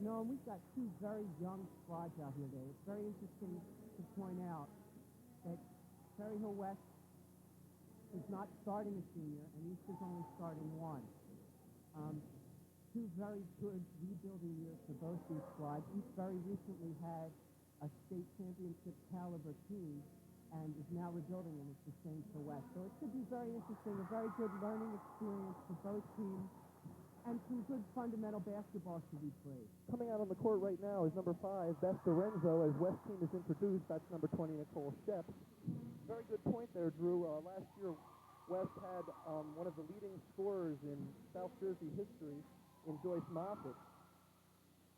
No, and we've got two very young squads out here today. It's very interesting to point out that Cherry Hill West is not starting a senior, and East is only starting one. Two very good rebuilding years for both these squads. East very recently had a state championship caliber team and is now rebuilding, and it's the same for West. So it should be very interesting, a very good learning experience for both teams, and some good fundamental basketball should be played. Coming out on the court right now is number 5, Beth Dorenzo, as West team is introduced. That's number 20, Nicole Shep. Very good point there, Drew. Last year, West had one of the leading scorers in South Jersey history in Joyce Moffitt.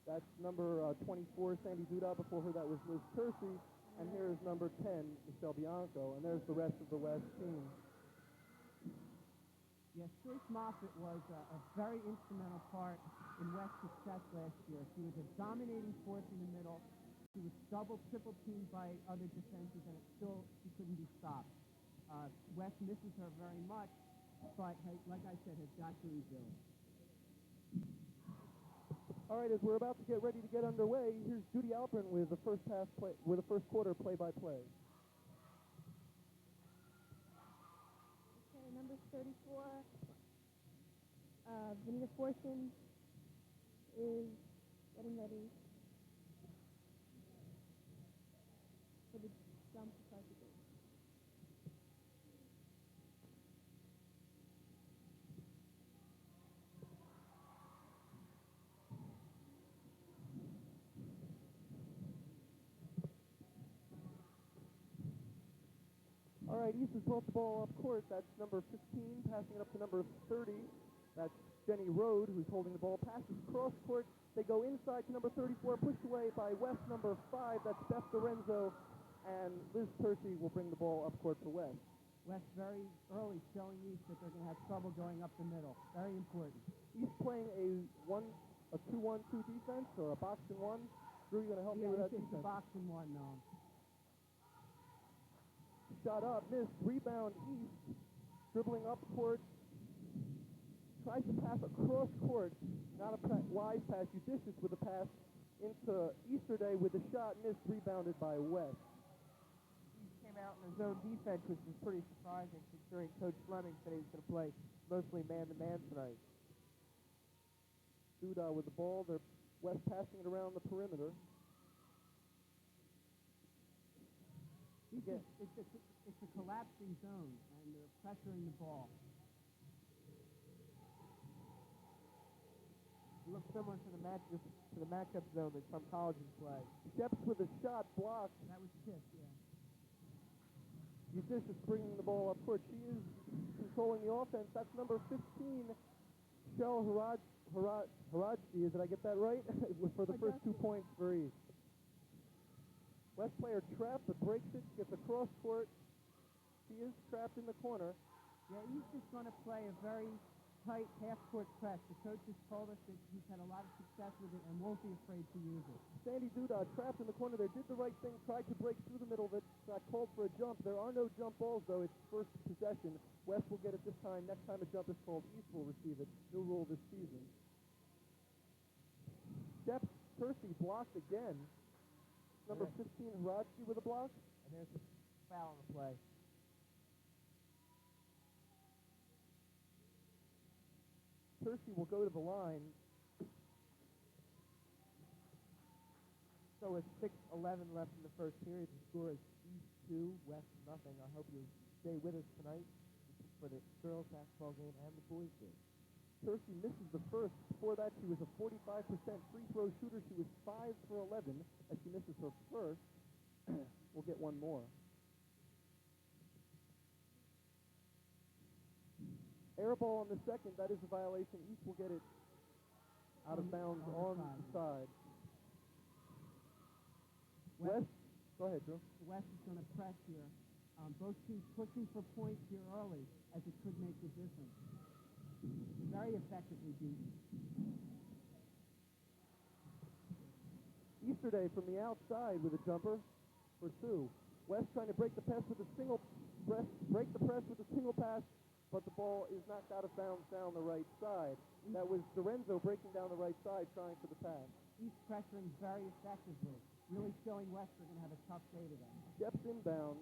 That's number 24, Sandy Duda. Before her, that was Liz Kersey. And here is number 10, Michelle Bianco. And there's the rest of the West team. Yes, Joyce Moffitt was a very instrumental part in West's success last year. She was a dominating force in the middle. She was double, triple teamed by other defenses, and she couldn't be stopped. West misses her very much, but like I said, has got to rebuild. All right, as we're about to get ready to get underway, here's Judy Alpern with the first quarter play-by-play. Okay, number 34, Vanita Fortune is getting ready for the jump across the gate. All right, East has brought the ball up court. That's number 15, passing it up to number 30. That's Jenny Rode, who's holding the ball. Passes cross court. They go inside to number 34, pushed away by West number 5. That's Beth Dorenzo, and Liz Kersey will bring the ball up court for West. West very early showing East that they're going to have trouble going up the middle. Very important. East playing a 2-1-2 defense or a box and one. Drew, you going to help me with that defense? It's a box and one, no. Shot up, missed, rebound East, dribbling up court, tries to pass across court, not a wise pass, judicious with a pass into Easterday with a shot, missed, rebounded by West. East came out in a zone defense, which was pretty surprising considering Coach Fleming said he was going to play mostly man-to-man tonight. Duda with the ball, they're West passing it around the perimeter. It's a collapsing zone, and they're pressuring the ball. It looks similar to the matchup zone that some colleges play. Sheps with a shot blocked. That was tipped, yeah. Judicious bringing the ball up court. She is controlling the offense. That's number 15, Shell Harajdi. Did I get that right? For the first 2 points for East. West player trapped, but breaks it, gets across court. She is trapped in the corner. Yeah, East is going to play a very tight half-court press. The coach has told us that he's had a lot of success with it and won't be afraid to use it. Sandy Duda trapped in the corner there, did the right thing, tried to break through the middle of it, got called for a jump. There are no jump balls, though. It's first possession. West will get it this time. Next time a jump is called, East will receive it. New rule this season. Steps Kersey blocked again. Number 15, Harajdi with a block. And there's a foul on the play. Kersey will go to the line. So with 6:11 left in the first period, the score is East 2, West nothing. I hope you'll stay with us tonight for the girls basketball game and the boys game. Kersey misses the first. Before that, she was a 45% free throw shooter. She was 5 for 11. As she misses her first, we'll get one more. Air ball on the second. That is a violation. East will get it out of bounds on the side. West. Go ahead, Drew. West is going to press here. Both teams pushing for points here early, as it could make the difference. Very effectively beaten. Easterday from the outside with a jumper for Sue. West trying to break the press with a single pass, but the ball is knocked out of bounds down the right side. That was Dorenzo breaking down the right side trying for the pass. East pressuring very effectively, really showing West they're going to have a tough day today. Steps inbound.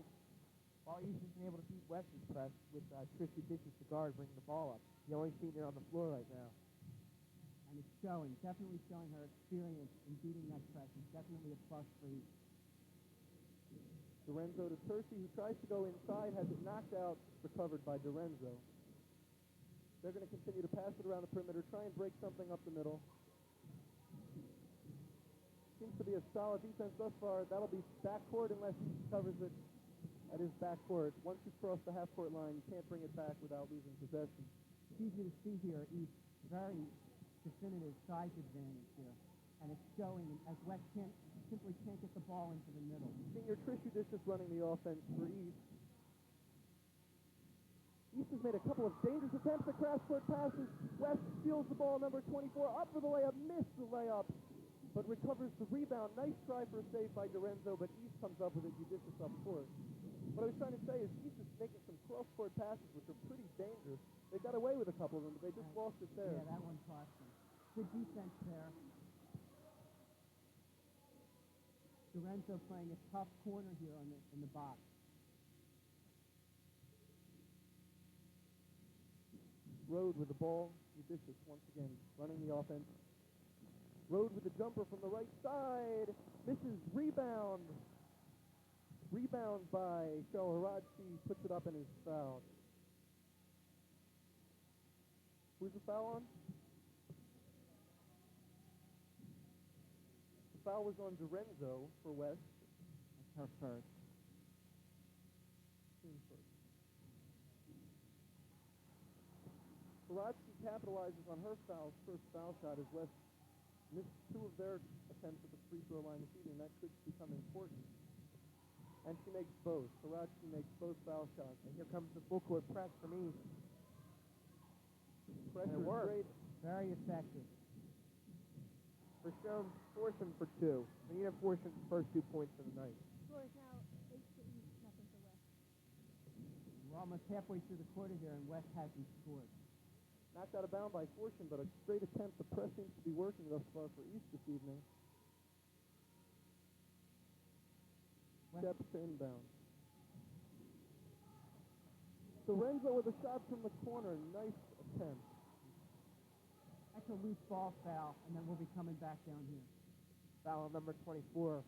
While East has been able to beat West's press with Trish Judicious the guard bringing the ball up. The only senior on the floor right now. And it's showing, definitely showing her experience in beating that press. It's definitely a plus for East. Dorenzo to Tercy, who tries to go inside, has it knocked out, recovered by Dorenzo. They're going to continue to pass it around the perimeter, try and break something up the middle. Seems to be a solid defense thus far. That'll be backcourt unless East covers it. That is backcourt. Once you cross the half-court line, you can't bring it back without losing possession. It's easy to see here, East, very definitive size advantage here. And it's showing as West simply can't get the ball into the middle. Senior Trish Judicious running the offense for East. East has made a couple of dangerous attempts at cross-court passes. West steals the ball, number 24, up for the layup, missed the layup, but recovers the rebound. Nice try for a save by Dorenzo, but East comes up with it, Judicious up court. What I was trying to say is East is making some cross-court passes, which are pretty dangerous. They got away with a couple of them, but they just lost it there. Yeah, that one cost them. Good defense there. Dorenzo playing a tough corner here in the box. Rode with the ball. Judicious once again running the offense. Rode with the jumper from the right side. Misses. Rebound. Rebound by Shaharachi. Puts it up and is fouled. Who's the foul on? The foul was on Dorenzo for West. That's her first. Team first. Shaharachi capitalizes on her first foul shot as West missed two of their attempts at the free throw line this evening. That could become important. And she makes both. Shaharachi makes both foul shots. And here comes the full court press from East. Pressure it worked. great. Very effective. Rashom Forsen for two. We need to force his first 2 points of the night. Score is now 8 for East, nothing for West. We're almost halfway through the quarter here, and West hasn't scored. Knocked out of bound by Fortune, but a straight attempt. The press seems to be working thus far for East this evening. Steps to inbound. Dorenzo with a shot from the corner. Nice attempt. That's a loose ball foul, and then we'll be coming back down here. Foul on number 24 for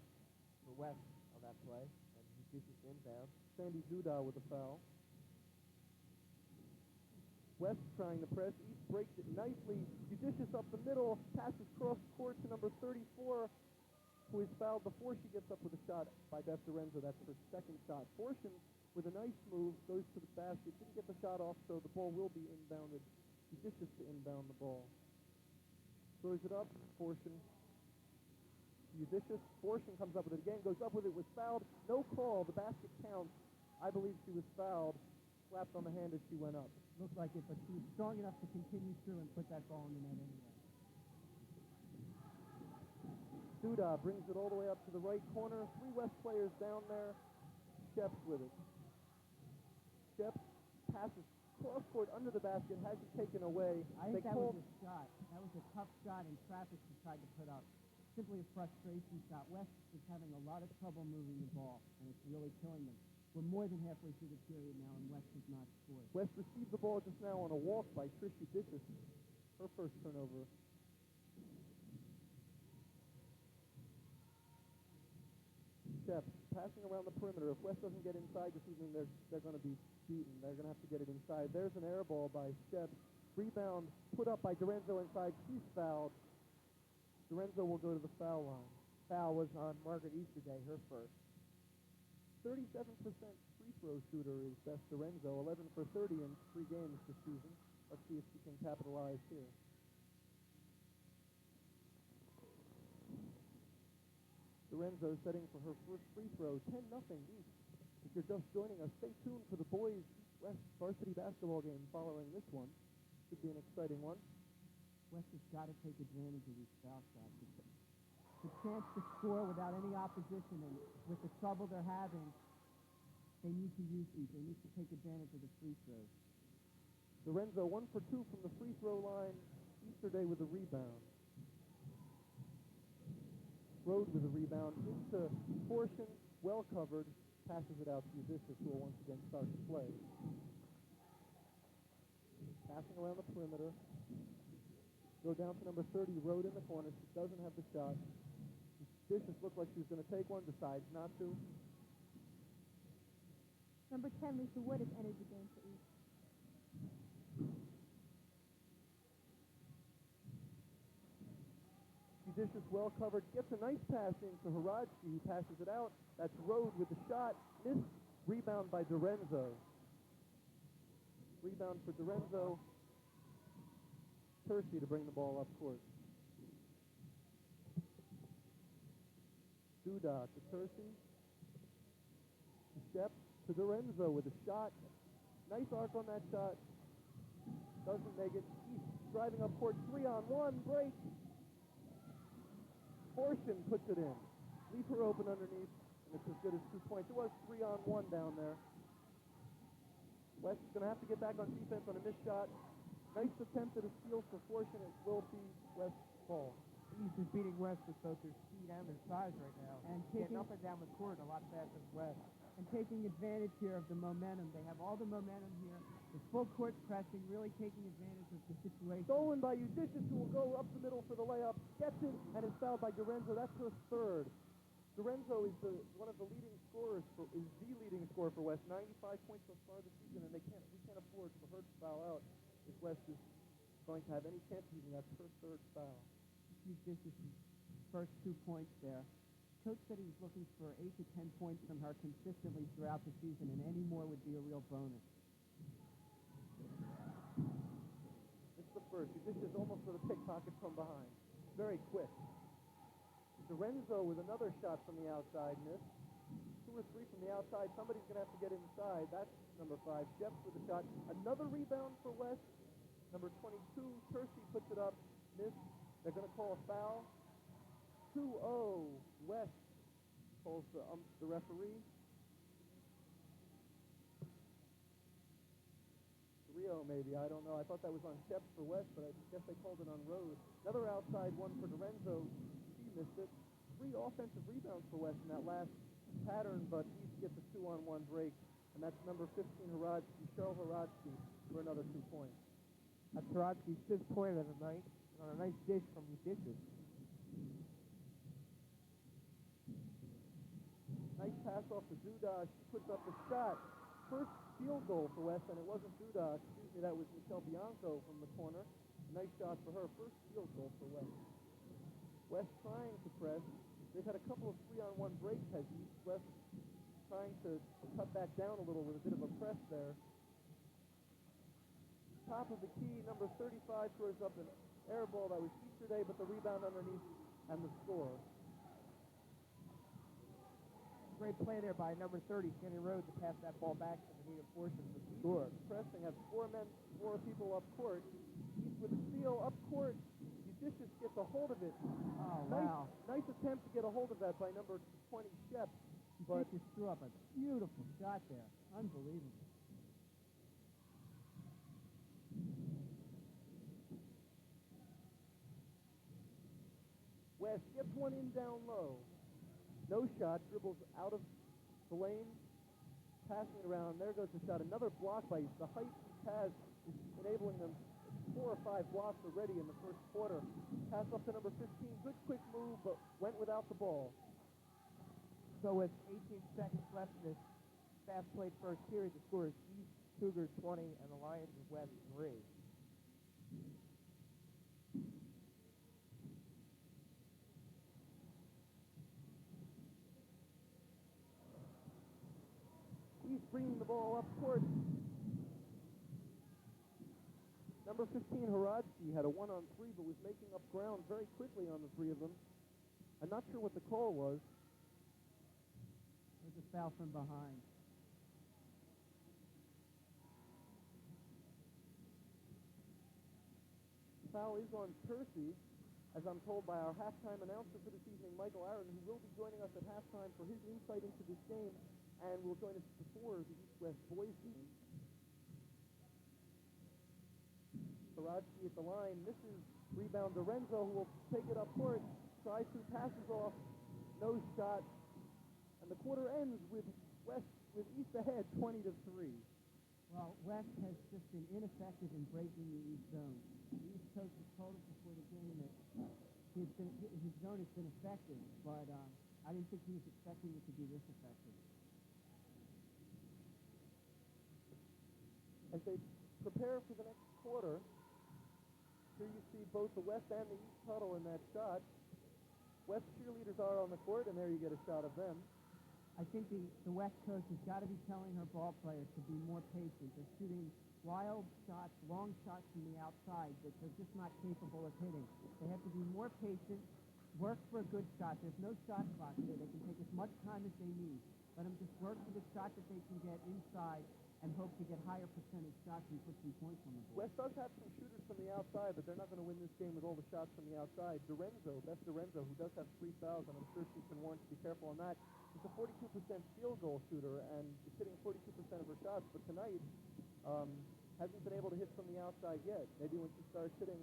West on that play. And Judicious inbound. Sandy Zuda with a foul. West trying to press. East breaks it nicely. Judicious up the middle. Passes cross court to number 34, who is fouled before she gets up with a shot by Beth Dorenzo. That's her second shot. Fortune, with a nice move, goes to the basket. Didn't get the shot off, so the ball will be inbounded. Judicious to inbound the ball. Throws it up. Fortune. Judicious. Fortune comes up with it again. Goes up with it. Was fouled. No call. The basket counts. I believe she was fouled. Slapped on the hand as she went up. Looked like it, but she was strong enough to continue through and put that ball in the net anyway. Duda brings it all the way up to the right corner. 3 West players down there. Sheps with it. Sheps passes cross-court under the basket, has it taken away. I think that was a shot. That was a tough shot in traffic she tried to put up. Simply a frustration shot. West is having a lot of trouble moving the ball, and it's really killing them. We're more than halfway through the period now, and West has not scored. West received the ball just now on a walk by Trish Judicious. Her first turnover. Sheps passing around the perimeter. If West doesn't get inside this evening, they're going to be beaten. They're going to have to get it inside. There's an air ball by Sheps. Rebound put up by Dorenzo inside. She's fouled. Dorenzo will go to the foul line. Foul was on Margaret Easterday, her first. 37% free throw shooter is Beth Dorenzo, 11 for 30 in 3 games this season. Let's see if she can capitalize here. Dorenzo setting for her first free throw, 10-0 East. If you're just joining us, stay tuned for the boys West varsity basketball game following this one. Should be an exciting one. West has got to take advantage of these foul shots. The chance to score without any opposition, and with the trouble they're having, they need to use these. They need to take advantage of the free throws. Dorenzo 1 for 2 from the free throw line. Easterday with a rebound. Rode with a rebound into Fortune, well covered, passes it out to Eudicious, who will once again start to play. Passing around the perimeter. Go down to number 30, Rode in the corner. She doesn't have the shot. Eudicious looked like she was going to take one, decides not to. Number 10, Lisa Wood, has entered the game for East. Eudicious, well covered, gets a nice pass into Haradsky, who passes it out. That's Rode with the shot. Missed. Rebound by Dorenzo. Rebound for Dorenzo. Tercy to bring the ball up court. Duda to Tercy. To Shep to Dorenzo with a shot. Nice arc on that shot. Doesn't make it. East driving up court. 3-on-1 break. Fortune puts it in. Leave her open underneath, and it's as good as 2 points. It was 3-on-1 down there. West is going to have to get back on defense on a missed shot. Nice attempt at a steal for Fortune. It will be West's ball. East is beating West with both their speed and their size right now. And getting up and down the court a lot faster than West. And taking advantage here of the momentum. They have all the momentum here. The full court pressing, really taking advantage of the situation. Stolen by Eudicious, who will go up the middle for the layup. Gets it, and is fouled by Dorenzo. That's her third. Dorenzo is one of the leading scorers is the leading scorer for West. 95 points so far this season, and we can't afford for her to foul out if West is going to have any chance of using. That's her third foul. Eudicious' first 2 points there. Coach said he was looking for 8 to 10 points from her consistently throughout the season, and any more would be a real bonus. It's the first. Eudicious almost with a pickpocket from behind. Very quick. Dorenzo with another shot from the outside, missed. 2 or 3 from the outside. Somebody's going to have to get inside. That's number 5. Sheps with a shot. Another rebound for West. Number 22, Tercy puts it up. Missed. They're going to call a foul. 2-0. West calls the referee. 3-0 maybe. I don't know. I thought that was on Sheps for West, but I guess they called it on Rode. Another outside one for Dorenzo. She missed it. 3 offensive rebounds for West in that last pattern, but East gets a 2-on-1 break, and that's number 15, Haradsky, Cheryl Haradsky, for another 2 points. That's Haradsky's 5th point of the night, and on a nice dish from Eudicious. Nice pass off to Duda. She puts up the shot. First field goal for West, and it wasn't Duda. Excuse me, that was Michelle Bianco from the corner. Nice shot for her. First field goal for West. West trying to press. They've had a couple of 3-on-1 breaks as East. West trying to cut back down a little with a bit of a press there. Top of the key, number 35 throws up an air ball that was feature day, but the rebound underneath and the score. Great play there by number 30, Kenny Rhodes, to pass that ball back to the needed Fortune for the score. Pressing, have 4 people up court. East with a steal up court. Eudicious gets a hold of it. Oh, wow. Nice attempt to get a hold of that by number 20, Shep. But Eudicious threw up a beautiful shot there. Unbelievable. West gets one in down low. No shot, dribbles out of the lane, passing it around. There goes the shot. Another block by East. The height East has is enabling them 4 or 5 blocks already in the first quarter. Pass up to number 15. Good quick move, but went without the ball. So with 18 seconds left in this fast-played first period, the score is East Cougars 20 and the Lions of West 3. He's bringing the ball up court. Number 15, Haradsky, had a 1-on-3, but was making up ground very quickly on the 3 of them. I'm not sure what the call was. There's a foul from behind. Foul is on Tercy, as I'm told by our halftime announcer for this evening, Michael Aaron, who will be joining us at halftime for his insight into this game, and will join us before the East-West boys game. Haradsky at the line, misses, rebound Dorenzo, who will take it up court, tries to, passes off, no shot. And the quarter ends with East ahead 20-3. Well, West has just been ineffective in breaking the East zone. The East coach has told us before the game that his zone has been effective, but I didn't think he was expecting it to be this effective. As they prepare for the next quarter, here you see both the West and the East huddle in that shot. West cheerleaders are on the court, and there you get a shot of them. I think the West coach has got to be telling her ball players to be more patient. They're shooting wild shots, long shots from the outside that they're just not capable of hitting. They have to be more patient, work for a good shot. There's no shot clock here. They can take as much time as they need. Let them just work for the shot that they can get inside and hope to get higher percentage shots and put some points on the board. West does have some shooters from the outside, but they're not going to win this game with all the shots from the outside. Best Dorenzo, who does have 3 fouls, and I'm sure she's been warned to be careful on that, is a 42% field goal shooter and is hitting 42% of her shots, but tonight hasn't been able to hit from the outside yet. Maybe when she starts hitting,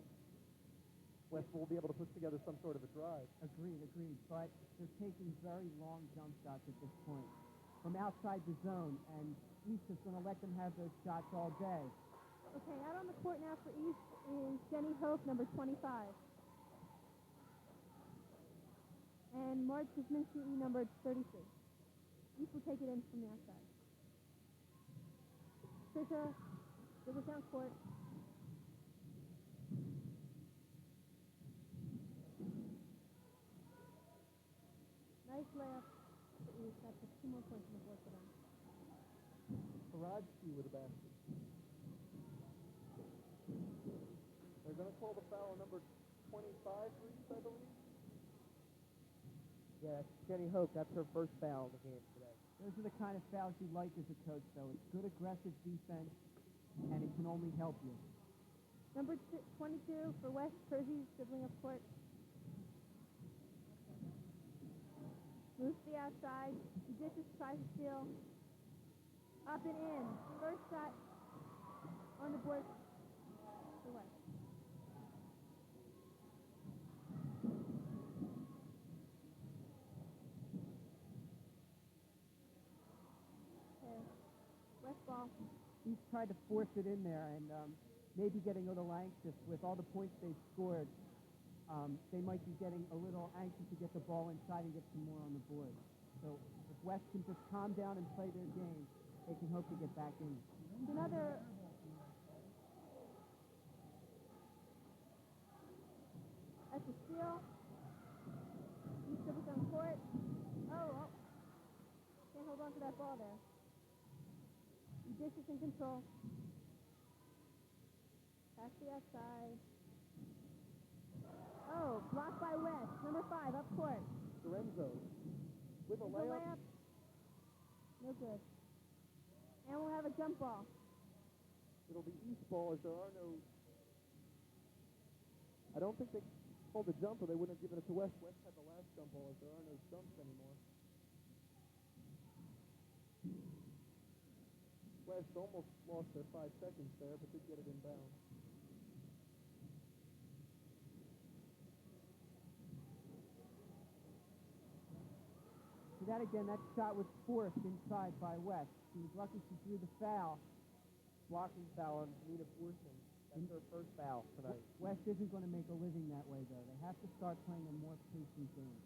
West will be able to put together some sort of a drive. Agreed. But they're taking very long jump shots at this point from outside the zone, and East is going to let them have those shots all day. Okay, out on the court now for East is Jenny Hope, number 25. And Mark Kuzminski, number 36. East will take it in from the outside. Trisha, dribbles down court. Nice layup for East. That's just 2 more points on the board for them. Karadzki with a basket. They're going to call the foul on number 25 for East, I believe. Yeah, that's Jenny Hoke. That's her first foul of the game today. Those are the kind of fouls you like as a coach, though. It's good aggressive defense, and it can only help you. Number 22 for West, Kersey's dribbling up court. Moves to the outside. Judicious tries to steal. Up and in. First shot on the board for West. Okay. West ball. He's tried to force it in there, and maybe getting a little anxious with all the points they've scored. They might be getting a little anxious to get the ball inside and get some more on the board. So if West can just calm down and play their game, they can hope to get back in. Another. That's a steal. East dribbles on court. Oh. Can't hold on to that ball there. Judicious in control. Pass the outside. Oh, blocked by West. Number 5, up court. Dorenzo with a layup. No good. And we'll have a jump ball. It'll be East ball as there are no... I don't think they called the jump or they wouldn't have given it to West. West had the last jump ball as there are no jumps anymore. West almost lost their 5 seconds there, but did get it inbound. See that again, that shot was forced inside by West. She was lucky she drew the foul. Blocking foul on Nina Forsman. That's her first foul tonight. West isn't going to make a living that way, though. They have to start playing a more patient game.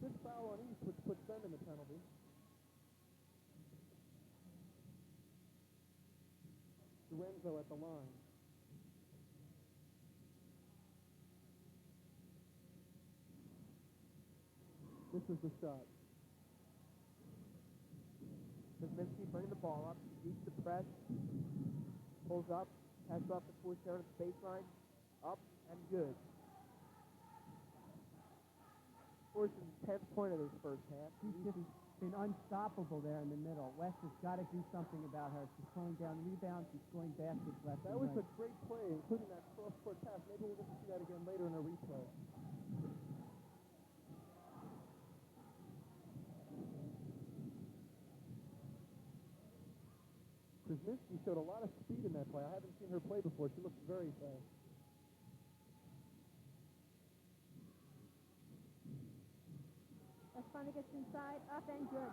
6 foul on East, which puts them in the penalty. Dorenzo at the line. This is the shot. Kuzminski bringing the ball up, beats the press, pulls up, passes off the force down at the baseline, up and good. Forsman's 10th point of this first half. She's just been unstoppable there in the middle. West has got to do something about her. She's pulling down rebounds, she's scoring baskets left That and was right. a great play, including that cross-court pass. Maybe we'll get to see that again later in a replay. Kuzminski showed a lot of speed in that play. I haven't seen her play before. She looks very fast. rebound that gets inside, up and good.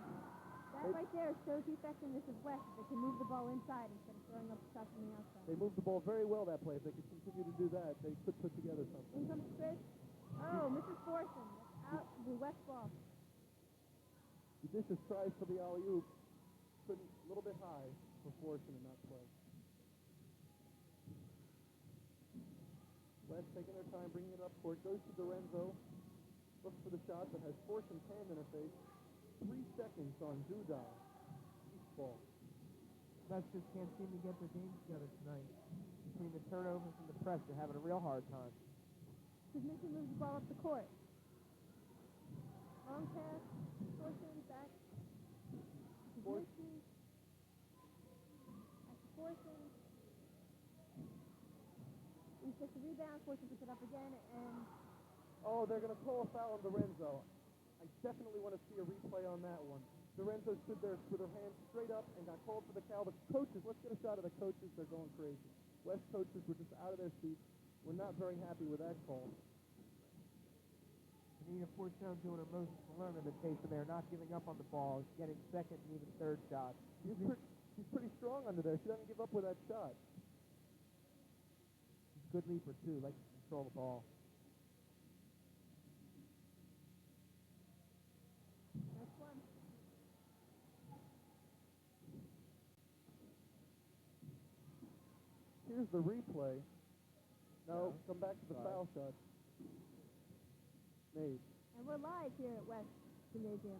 That right there shows the effectiveness of West. They can move the ball inside instead of throwing up shots from the outside. They moved the ball very well that play. If they could continue to do that, they could put together something. In comes Chris. Oh, Mrs. Forson. That's out the West ball. Judicious tries for the alley-oop. Couldn't, a little bit high for Forson in that play. West taking their time, bringing it up court. Goes to Dorenzo. Looks for the shot that has Forson's hand in her face. 3 seconds on Zuda. East ball. West just can't seem to get their games together tonight. Between the turnovers and the press, they're having a real hard time. Kuzminski moves the ball up the court. Long pass. Forson back. Kuzminski. Back to Forson. He gets the rebound. Forson puts it up again, and Oh, they're going to call a foul on Dorenzo. I definitely want to see a replay on that one. Dorenzo stood there with her hands straight up and got called for the foul. The coaches, let's get a shot of the coaches. They're going crazy. West coaches were just out of their seats. We're not very happy with that call. Anita Fortune doing her Moses Malone imitation there, not giving up on the ball, getting second and even third shots. She's pretty strong under there. She doesn't give up with that shot. She's a good leaper, too, likes to control the ball. next one. Here's the replay. No, come back to the foul shot. Made. And we're live here at West Gymnasium.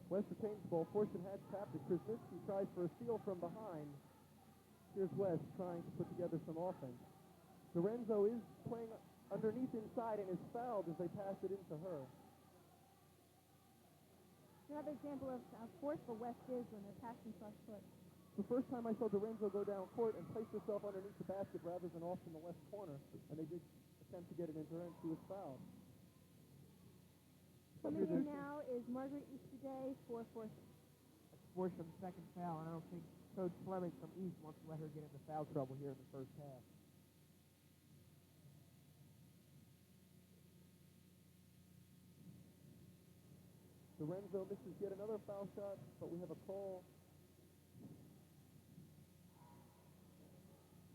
West retains the ball. Fortune has tapped it. Kuzminski tries for a steal from behind. Here's West trying to put together some offense. Dorenzo is playing underneath inside and is fouled as they pass it into her. Another example of how forceful West is when they're passing cross court. The first time I saw Dorenzo go down court and place herself underneath the basket rather than off in the left corner, and they did attempt to get it into her, and she was fouled. Coming in now is Margaret Easterday for Forson. That's Forson's second foul, and I don't think Coach Fleming from East wants to let her get into foul trouble here in the first half. Dorenzo misses yet another foul shot, but we have a call.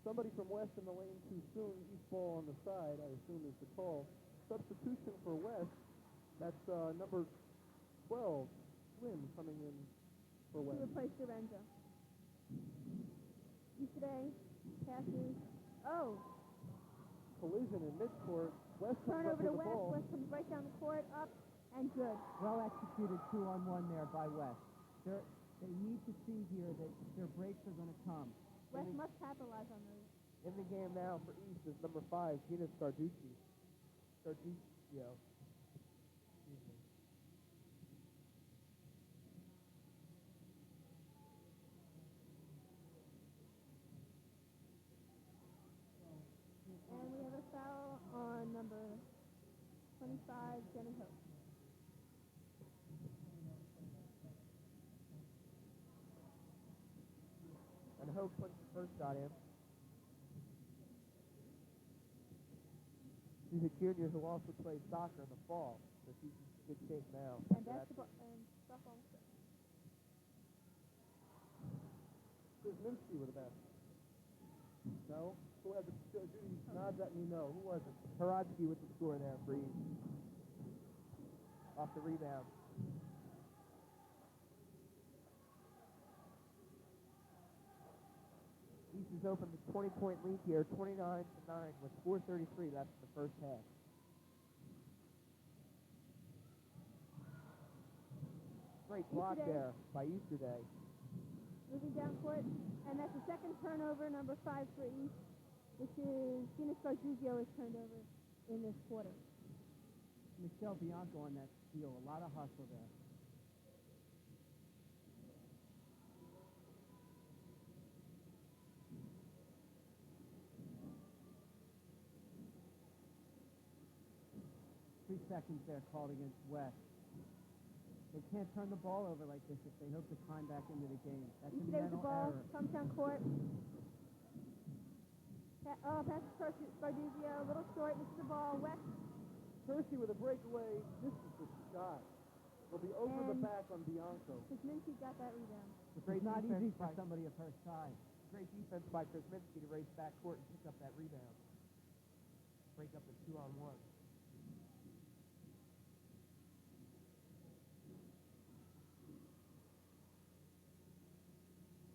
Somebody from West in the lane too soon. East ball on the side, I assume is the call. Substitution for West. That's number 12, Slim, coming in for West. To replace Dorenzo. Easterday passes. Oh, Collision in midcourt. West comes up turnover with to the West. ball. West comes right down the court, up, and good. Well executed 2-on-1 there by West. They need to see here that their breaks are going to come. West must capitalize on those. In the game now for East is number 5, Gina Scarducci. Scarduccio. Excuse me. And we have a foul on number 25, Jenny Hope. And Hope puts the first shot in. She's a junior who also plays soccer in the fall, so she's in good shape now. And basketball and softball. Kuzminski with the basket. No? Who had the Judy nods at me no. Who was it? Haradsky with the score there for East. Off the rebound. East has opened the 20-point lead here, 29-9, with 4:33 left in the first half. Great block Easterday. there by Easterday. Moving down court, and that's the second turnover, number 5 for East, which is Gina Scarduccio is turned over in this quarter. Michelle Bianco on that steal. A lot of hustle there. Three seconds there called against West. They can't turn the ball over like this if they hope to climb back into the game. That's a Easterday with the mental ball, error. comes down court. Pass to Scarduccio, a little short, misses the ball. West Kersey with a breakaway. Misses the shot. Will be over the And- back on Bianco. Kuzminski got that rebound. It's not easy for by, somebody of her size. great defense by Kuzminski to race back court and pick up that rebound. Break up the 2-on-1.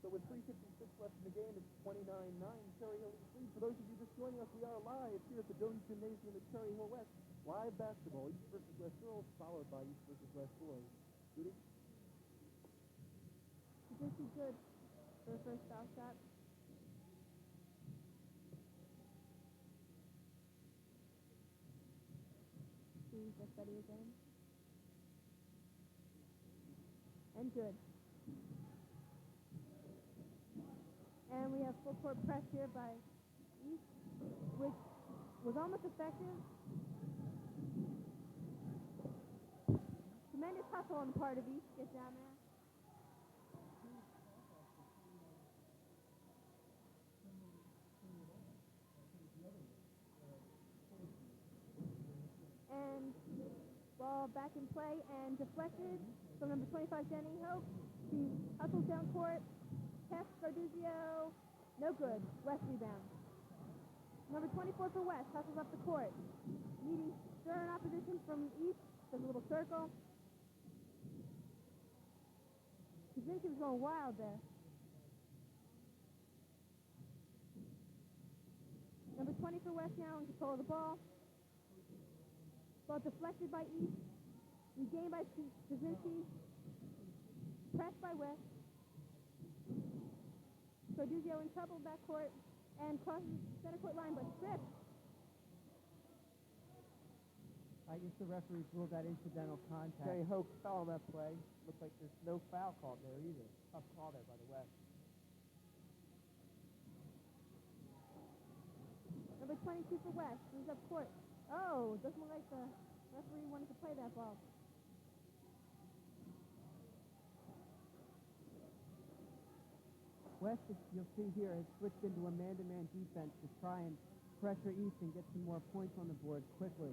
So with 3:56 left in the game, it's 29-9. Cherry Hill leads. For those of you just joining us, we are live here at the Jones Gymnasium at Cherry Hill West. Live basketball, East versus West girls, followed by East versus West boys. Judy? Kuzminski good for the first foul shot. See just steady again. And good. And we have full court press here by East, which was almost effective. Tremendous hustle on the part of East to get down there. And ball back in play and deflected from number 25, Jenny Hope. She hustles down court. Pass Garduzio. No good. West rebound. Number 24 for West hustles up the court. Meeting stern opposition from East. Does a little circle. Kuzminski was going wild there. Number 20 for West now in control of the ball. Ball deflected by East. Regained by Kuzminski. Pressed by West. Garduzio in trouble backcourt and crosses the center court line, but tripped. I guess the referees ruled that incidental contact. Cherry Hope fell on that play. Looks like there's no foul called there either. Tough call there by the West. Number 22 for West, moves up court. Oh, doesn't look like the referee wanted to play that ball. West, you'll see here, has switched into a man-to-man defense to try and pressure East and get some more points on the board quickly.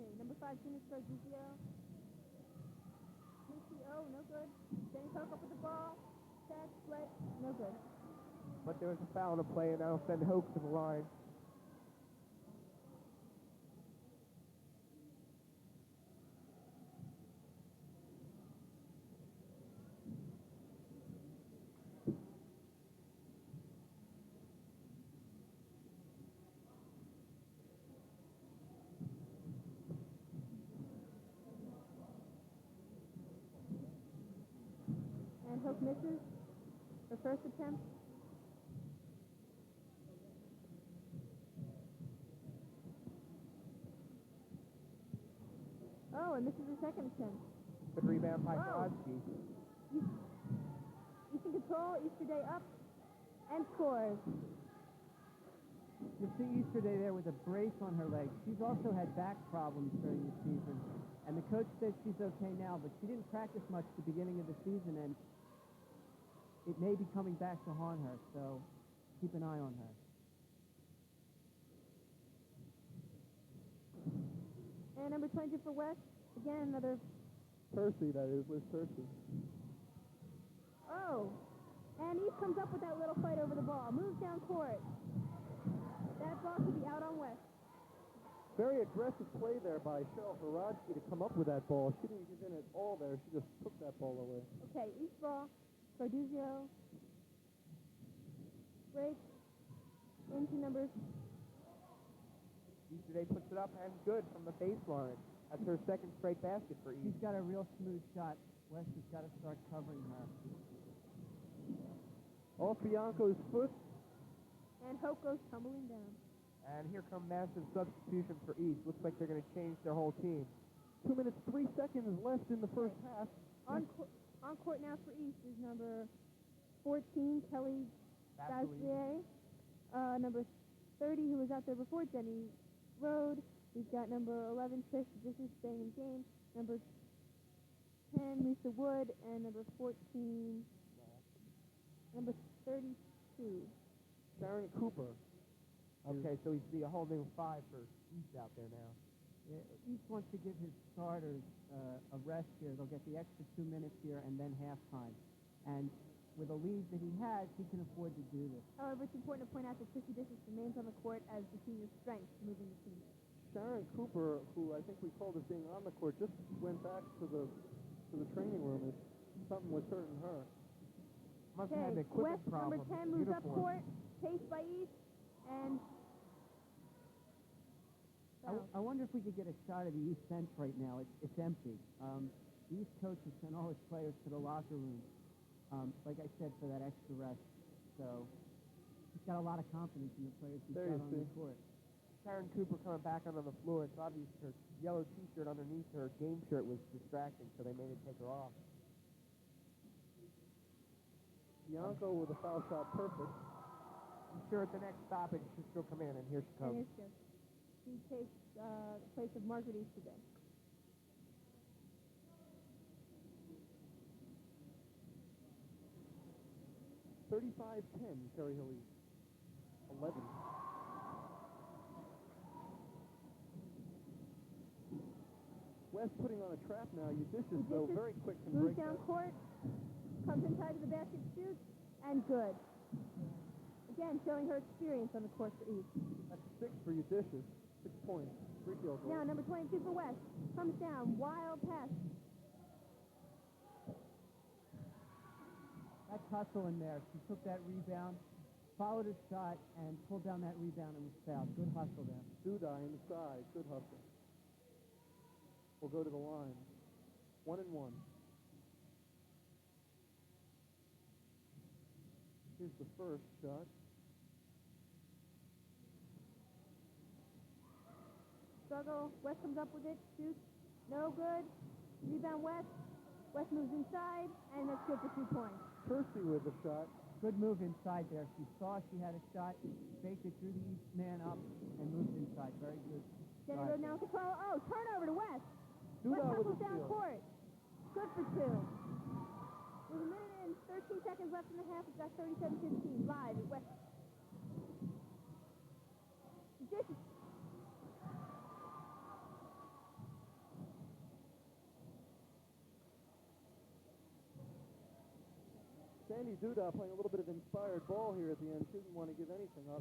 Okay, number 5, Junior Garduzio. Oh, no good. Jenny Hook up with the ball. Tag, split, no good. But there was a foul to play, and that'll send Hope to the line. And Hook misses her first attempt. Oh, and misses her second attempt. Good rebound by Whoa. Brodsky. East in control, Easterday up, and scores. You'll see Easterday there with a brace on her leg. She's also had back problems during the season, and the coach says she's okay now, but she didn't practice much at the beginning of the season, and it may be coming back to haunt her, so keep an eye on her. And number 22 for West, again another. Percy, that is, Liz Percy. Oh, and East comes up with that little fight over the ball. Moves down court. That ball could be out on West. Very aggressive play there by Cheryl Haradsky to come up with that ball. She didn't give in at all there. She just took that ball away. Okay, East ball. Garduzio. Break into number. Easterday puts it up and good from the baseline. That's her second straight basket for She's East. got a real smooth shot. West has got to start covering her. Off Bianco's foot. And Hope goes tumbling down. And here come massive substitutions for East. Looks like they're going to change their whole team. 2 minutes, 3 seconds left in the first half. On court now for East is number 14, Kelly Bassier. Number 30, who was out there before, Jenny Rode. We've got number 11, Trish. This is staying in game. Number 10, Lisa Wood. And number 14, number 32. Sharon Cooper. Okay, so we see a whole new 5 for East out there now. East wants to give his starters a rest here. They'll get the extra 2 minutes here and then halftime. And with a lead that he has, he can afford to do this. However, it's important to point out that Chrissy Dishes remains on the court as the senior strength moving the team. Sharon Cooper, who I think we called as being on the court, just went back to the training room. Something was hurting her. Must have had Okay, equipment West problem. number 10 moves up Uniform. court, chased by East, and I wonder if we could get a shot of the East bench right now. It's empty. The East coach has sent all his players to the locker room, like I said, for that extra rest. So he's got a lot of confidence in the players he's got on the court. Sharon Cooper coming back onto the floor. It's obvious her yellow T-shirt underneath her game shirt was distracting, so they made her take her off. Bianco with a foul shot, perfect. I'm sure at the next stoppage she'll come in, and here she and comes. here she goes. She takes the place of Margaret East today. $35-10, Cherry Hill East. 11. West putting on a trap now. Udicious, though, very quick can moves break down that. court, comes inside to the basket, shoots, and good. Again, showing her experience on the court for East. That's 6 for Udicious. 6 points. 3 field goals. Now, number 22 for West. Comes down, wild pass. That's hustle in there. She took that rebound, followed his shot, and pulled down that rebound and was fouled. Good hustle there. Duda inside. Good hustle. We'll go to the line. 1-1. Here's the first shot. Struggle. West comes up with it, shoots. No good. Rebound West. West moves inside, and that's good for 2 points. Kersey with the shot. Good move inside there. She saw she had a shot, faked it, drew the East man up, and moved inside. Very good. Jenny drive Road now there. control. Oh, turnover to West. Duda West with hustles the down steal. court. Good for 2. With a minute and 13 seconds left in the half, it's got 37-15. Live at West. Dishes. Sandy Duda playing a little bit of inspired ball here at the end. She didn't want to give anything up.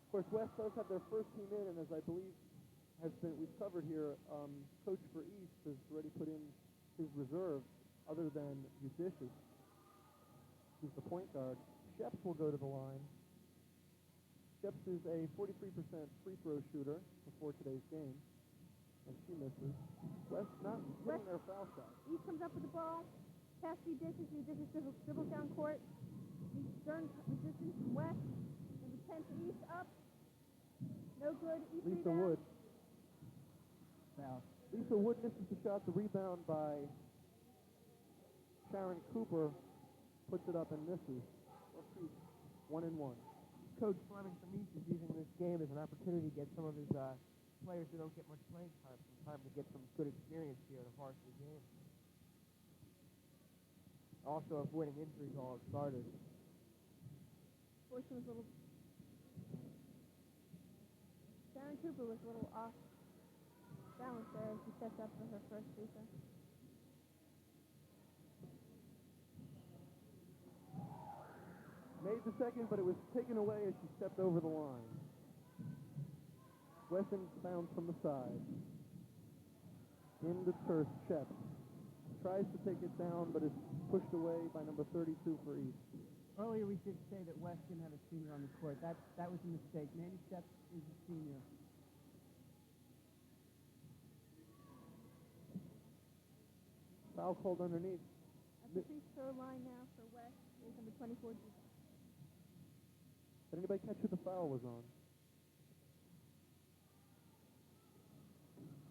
Of course, West does have their first team in, and as I believe we've covered here, coach for East has already put in his reserve, other than Udicious, who's the point guard. Sheps will go to the line. Sheps is a 43% free throw shooter before today's game, and she misses. West not hitting their foul shot. East comes up with the ball. Pass to Udicious. Udicious dribbles down court. Meets stern resistance from West. Number 10 to East up. No good. East Lisa rebound. Wood. Foul. Lisa Wood misses the shot. The rebound by Sharon Cooper puts it up and misses. 1-1. Coach Fleming from East is using this game as an opportunity to get some of his players who don't get much playing time some time to get some good experience here in a varsity game. Also avoiding injuries all its starters. Fortune was a little... Sharon Cooper was a little off balance there as she sets up for her first free throw. Made the second, but it was taken away as she stepped over the line. Wesson bounds from the side. Into Sheps. Tries to take it down, but is pushed away by number 32 for East. Earlier we did say that Weston had a senior on the court. That was a mistake. Manny Sheps is a senior. Foul called underneath. At the free throw line now for West is number 24. Did anybody catch who the foul was on?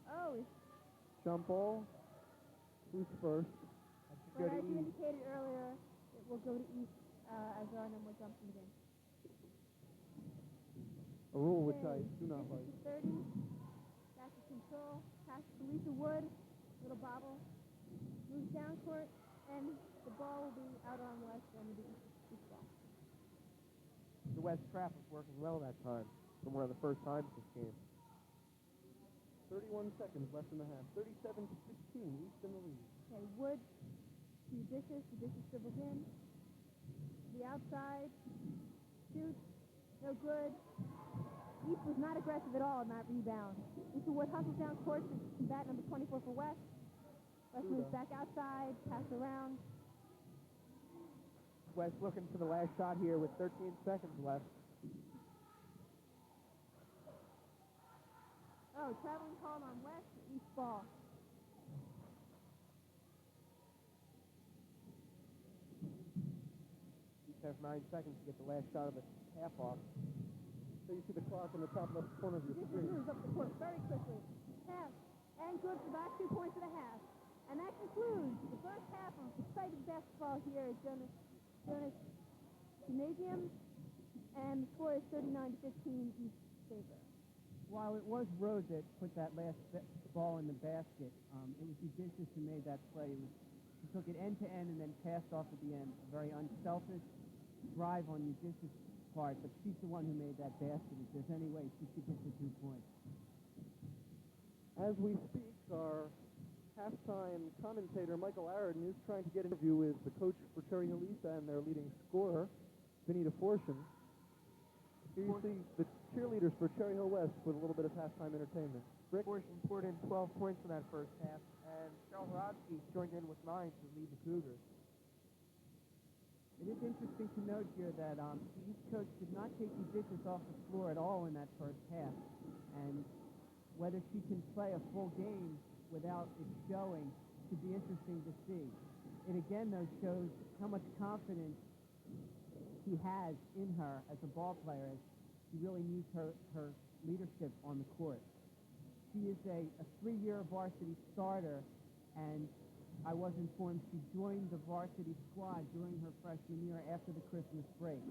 Oh, Jump ball. Who's first? but as you indicated earlier, it will go to East as there are no more jumps in the game. A rule which I Okay, do not this like. is 30. Back to control. Pass to Lisa Wood. Little bobble. Moves down court, and the ball will be out on West and the East ball. The West trap was working well that time. from one of the first times this game. 31 seconds left in the half. 37 to 16, East in the lead. Okay, Wood to Dishes. The Dishes dribbles in. The outside. Shoots. No good. East was not aggressive at all in that rebound. Mr. Wood hustles down court to combat number 24 for West. West moves back outside, pass around. West looking for the last shot here with 13 seconds left. Oh, traveling call on West, East ball. East has 9 seconds to get the last shot of the half off. So you see the clock in the top left corner of your Dishes screen. moves up the court very quickly. Pass, and good for the last 2 points of the half. And that concludes the first half of exciting basketball here at Jonas Gymnasium. And the score is 39 to 15 East favor. While it was Rose that put that last ball in the basket, it was Udicious who made that play. He took it end to end and then passed off at the end. A very unselfish drive on Udicious' part, but she's the one who made that basket. If there's any way she could get the 2 points. As we speak, our halftime commentator, Michael Aron, is trying to get an interview with the coach for Cherry Hill East and their leading scorer, Benita Fortune. Here you see the cheerleaders for Cherry Hill West with a little bit of halftime entertainment. Rick? Fortune poured in 12 points in that first half, and Cheryl Horodski joined in with 9 to lead the Cougars. It is interesting to note here that the East coach did not take Udicious off the floor at all in that first half. And whether she can play a full game without it showing should be interesting to see. It again, though, shows how much confidence he has in her as a ball player, as she really needs her leadership on the court. She is a 3-year varsity starter, and I was informed she joined the varsity squad during her freshman year after the Christmas break.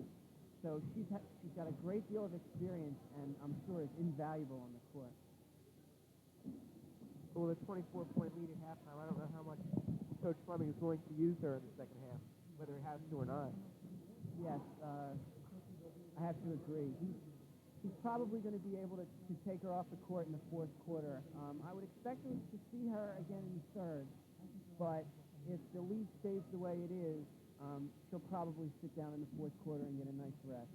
So she's got a great deal of experience, and I'm sure is invaluable on the court. Well, with a 24-point lead at halftime, I don't know how much Coach Fleming is going to use her in the second half, whether he has to or not. Yes, I have to agree. He's probably going to be able to take her off the court in the fourth quarter. I would expect to see her again in the third, but if the lead stays the way it is, she'll probably sit down in the fourth quarter and get a nice rest.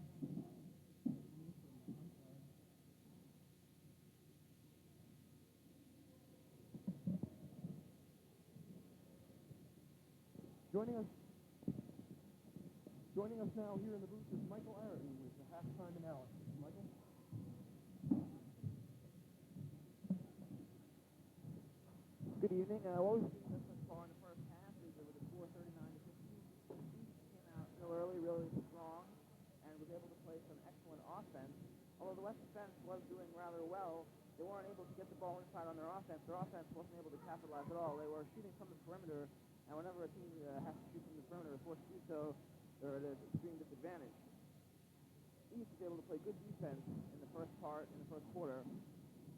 Joining us now here in the booth is Michael Aron with the halftime analysis. Michael? Good evening. What we've seen so far in the first half is that with a score 39 to 15, East came out real early, really strong, and was able to play some excellent offense. Although the West defense was doing rather well, they weren't able to get the ball inside on their offense. Their offense wasn't able to capitalize at all. They were shooting from the perimeter, and whenever a team has to shoot from the perimeter, forced to do so, they're at an extreme disadvantage. East was able to play good defense in the first quarter,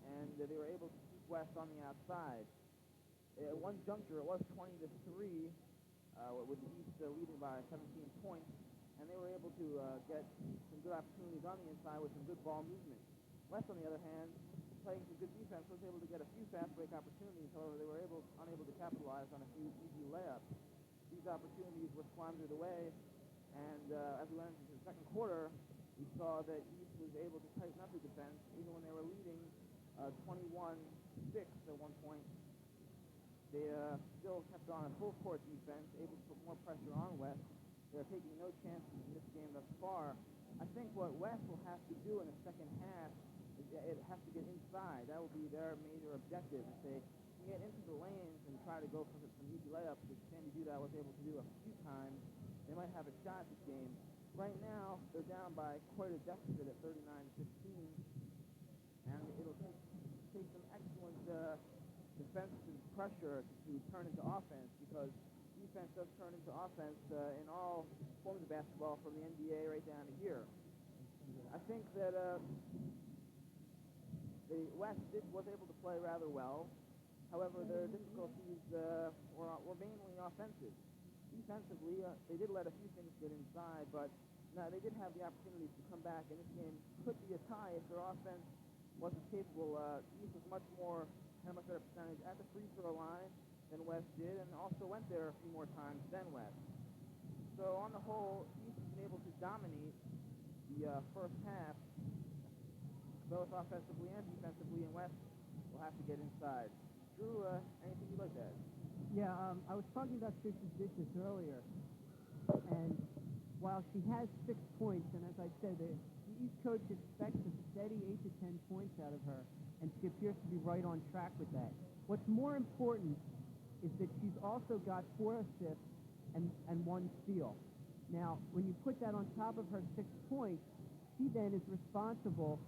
and they were able to keep West on the outside. At one juncture, it was 20 to 3, with the East leading by 17 points, and they were able to get some good opportunities on the inside with some good ball movement. West, on the other hand, playing some good defense, was able to get a few fast break opportunities. However, they were unable to capitalize on a few easy layups. These opportunities were squandered away, and as we went into the second quarter, we saw that East was able to tighten up the defense, even when they were leading 21-6 at one point. They still kept on a full court defense, able to put more pressure on West. They're taking no chances in this game thus far. I think what West will have to do in the second half is it has to get inside. That will be their major objective. If they can get into the lanes and try to go for some easy layups, which Sandy Duda was able to do a few times, they might have a shot this game. Right now, they're down by quite a deficit at 39-15, and it'll take some excellent defensive pressure to turn into offense, because defense does turn into offense in all forms of basketball, from the NBA right down to here. I think that the West was able to play rather well. However, their difficulties were mainly offensive. Defensively, they did let a few things get inside, but Now, they did have the opportunity to come back, and this game could be a tie if their offense wasn't capable. East was had a much better percentage at the free throw line than West did, and also went there a few more times than West. So on the whole, East has been able to dominate the first half, both offensively and defensively, and West will have to get inside. Drew, anything you'd like to add? Yeah, I was talking about Trish's dishes earlier, and while she has 6 points, and as I said, the East coach expects a steady 8 to 10 points out of her, and she appears to be right on track with that. What's more important is that she's also got 4 assists and 1 steal. Now, when you put that on top of her 6 points, she then is responsible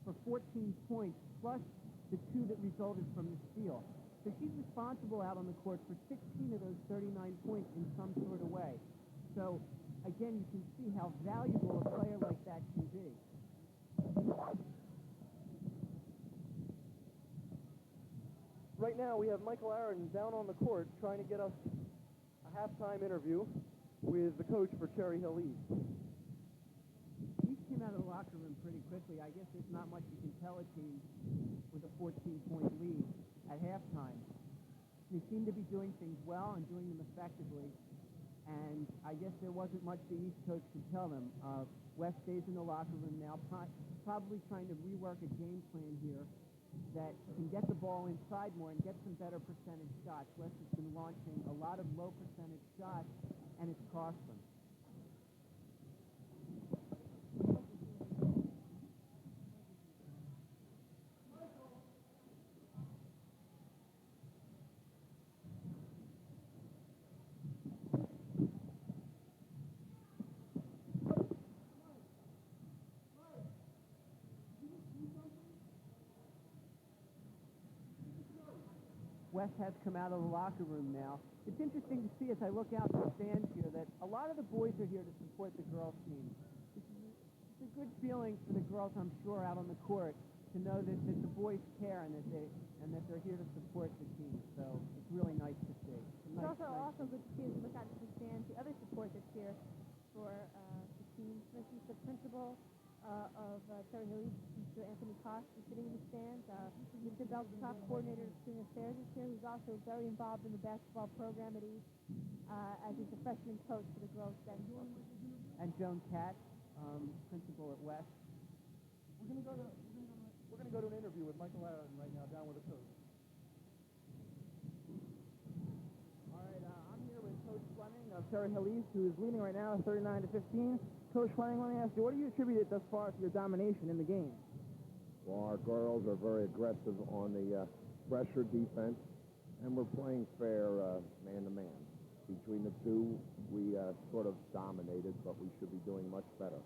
for 14 points plus the 2 that resulted from the steal. So she's responsible out on the court for 16 of those 39 points in some sort of way. So, again, you can see how valuable a player like that can be. Right now, we have Michael Aaron down on the court trying to get us a halftime interview with the coach for Cherry Hill East. East came out of the locker room pretty quickly. I guess there's not much you can tell a team with a 14-point lead at halftime. They seem to be doing things well and doing them effectively, and I guess there wasn't much the East coach could tell them. West stays in the locker room now, probably trying to rework a game plan here that can get the ball inside more and get some better percentage shots. West has been launching a lot of low percentage shots, and it's cost them. West has come out of the locker room now. It's interesting to see as I look out the stands here that a lot of the boys are here to support the girls' team. It's a good feeling for the girls, I'm sure, out on the court to know that the boys care and that they're here to support the team. So it's really nice to see. It's also good to see as you look out to the stands, the other support that's here for the team. For instance, the principal of Cherry Hill East, Mr. Anthony Koss, is sitting in the stands. Mr. Beltop, coordinator of student affairs, is here, who's also very involved in the basketball program at East, as he's the freshman coach for the girls' basketball team. And Joan Katz, principal at West. We're going to go to an interview with Michael Aaron right now, down with the coach. All right, I'm here with Coach Fleming of Cherry Hill East, who is leading right now 39 to 15. Coach Fleming, let me ask you, what do you attribute it thus far to your domination in the game? Well, our girls are very aggressive on the pressure defense, and we're playing fair man-to-man. Between the two, we sort of dominated, but we should be doing much better.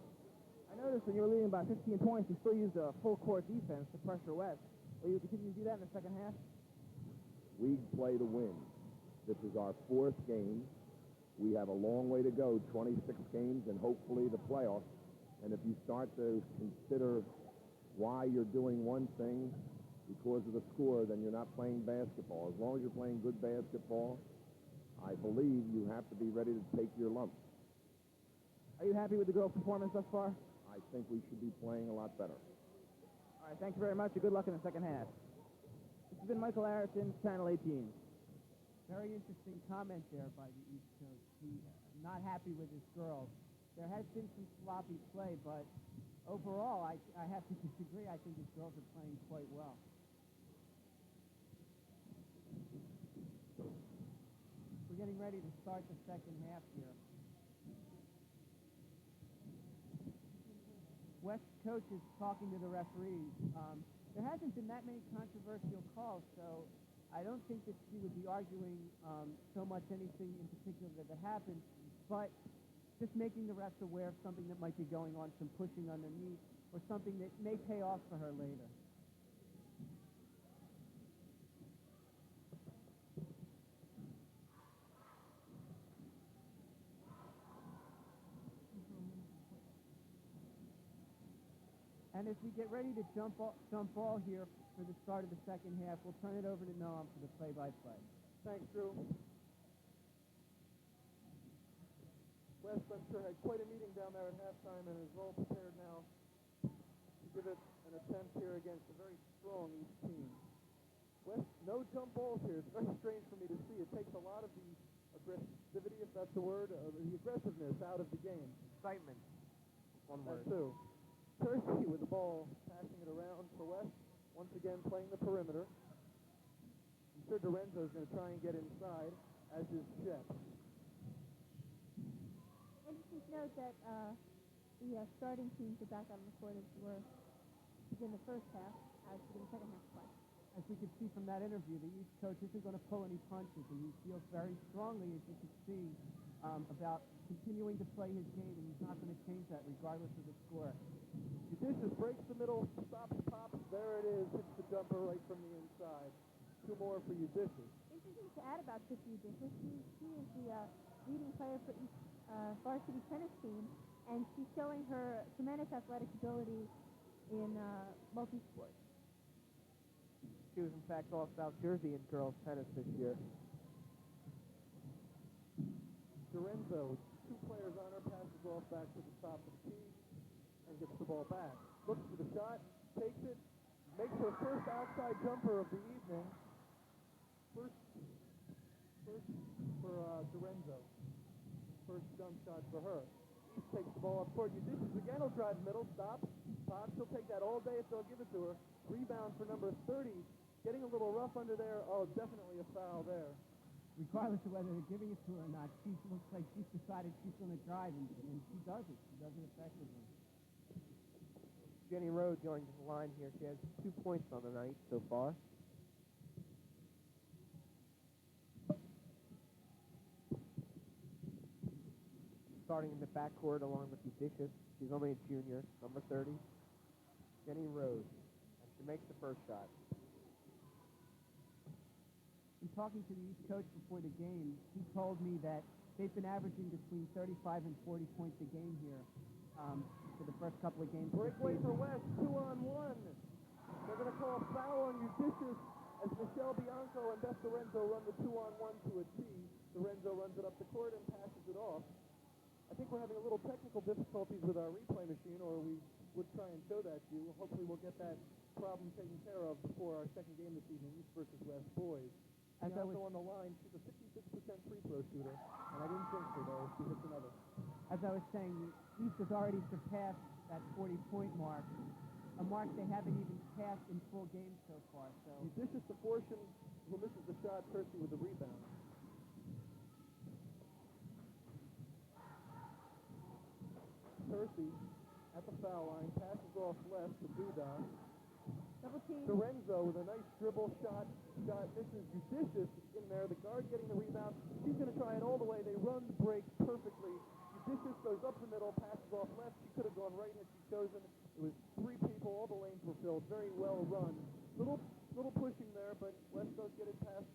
I noticed when you were leading by 15 points, you still used a full-court defense to pressure West. Will you continue to do that in the second half? We play to win. This is our 4th game. We have a long way to go, 26 games, and hopefully the playoffs. And if you start to consider why you're doing one thing because of the score, then you're not playing basketball. As long as you're playing good basketball, I believe you have to be ready to take your lumps. Are you happy with the girls' performance thus far? I think we should be playing a lot better. All right, thank you very much, and good luck in the second half. This has been Michael Harrison, Channel 18. Very interesting comment there by the East coach. He's not happy with his girls. There has been some sloppy play, but overall, I have to disagree. I think his girls are playing quite well. We're getting ready to start the second half here. West coach is talking to the referees. There hasn't been that many controversial calls, so I don't think that she would be arguing so much anything in particular that happened, but just making the refs aware of something that might be going on, some pushing underneath, or something that may pay off for her later. And as we get ready to jump ball here for the start of the second half, we'll turn it over to Noam for the play-by-play. Thanks, Drew. West, I'm sure, had quite a meeting down there at halftime and is all prepared now to give it an attempt here against a very strong East team. West, no jump balls here. It's very strange for me to see. It takes a lot of the aggressivity, if that's the word, the aggressiveness out of the game. Excitement. One That word. too. Kersey with the ball, passing it around for West. Once again, playing the perimeter. I'm sure Dorenzo's going to try and get inside, as is Shep. Interesting to note that the starting teams are back out on the court as were in the first half, as in the second half play. As we could see from that interview, the East coach isn't going to pull any punches, and he feels very strongly, as you could see, about continuing to play his game, and he's not going to change that regardless of the score. Judicious breaks the middle, stops, pops. There it is. Hits the jumper right from the inside. Two more for Judicious. Interesting to add about Chrissy Dishes, she is the leading player for East varsity tennis team, and she's showing her tremendous athletic ability in multi-sport. She was, in fact, all South Jersey in girls tennis this year. Dorenzo, two players on her, passes off back to the top of the key, and gets the ball back. Looks for the shot, takes it, makes her first outside jumper of the evening. First for Dorenzo. First jump shot for her. East takes the ball up court. Judicious again will drive middle, stops, pops. She'll take that all day if they'll give it to her. Rebound for number 30. Getting a little rough under there. Oh, definitely a foul there. Regardless of whether they're giving it to her or not, she looks like she's decided she's going to drive, and she does it. She does it effectively. Jenny Rhodes going to the line here. She has 2 points on the night so far. Starting in the backcourt along with Judicious. She's only a junior, number 30. Jenny Rhodes. And she makes the first shot. In talking to the East coach before the game, he told me that they've been averaging between 35 and 40 points a game here for the first couple of games. Breakaway for West, 2-on-1. They're going to call a foul on Judicious as Michelle Bianco and Beth Lorenzo run the 2-on-1 to a tee. Lorenzo runs it up the court and passes it off. I think we're having a little technical difficulties with our replay machine, or we would try and show that to you. Hopefully we'll get that problem taken care of before our second game this evening, East versus West boys. As I was on the line, she's a 56% free throw shooter, and I didn't think her though. She hits another. As I was saying, the East has already surpassed that 40-point mark, a mark they haven't even passed in full games so far. So Judicious the portion who misses the shot, Kersey with the rebound. Kersey at the foul line, passes off left to Duda. Double team. Dorenzo with a nice dribble shot misses. Judicious in there, the guard getting the rebound. She's going to try it all the way. They run the break perfectly. Judicious goes up the middle, passes off left. She could have gone right had she chosen. It was 3 people, all the lanes were filled. Very well run. Little pushing there, but West does get it past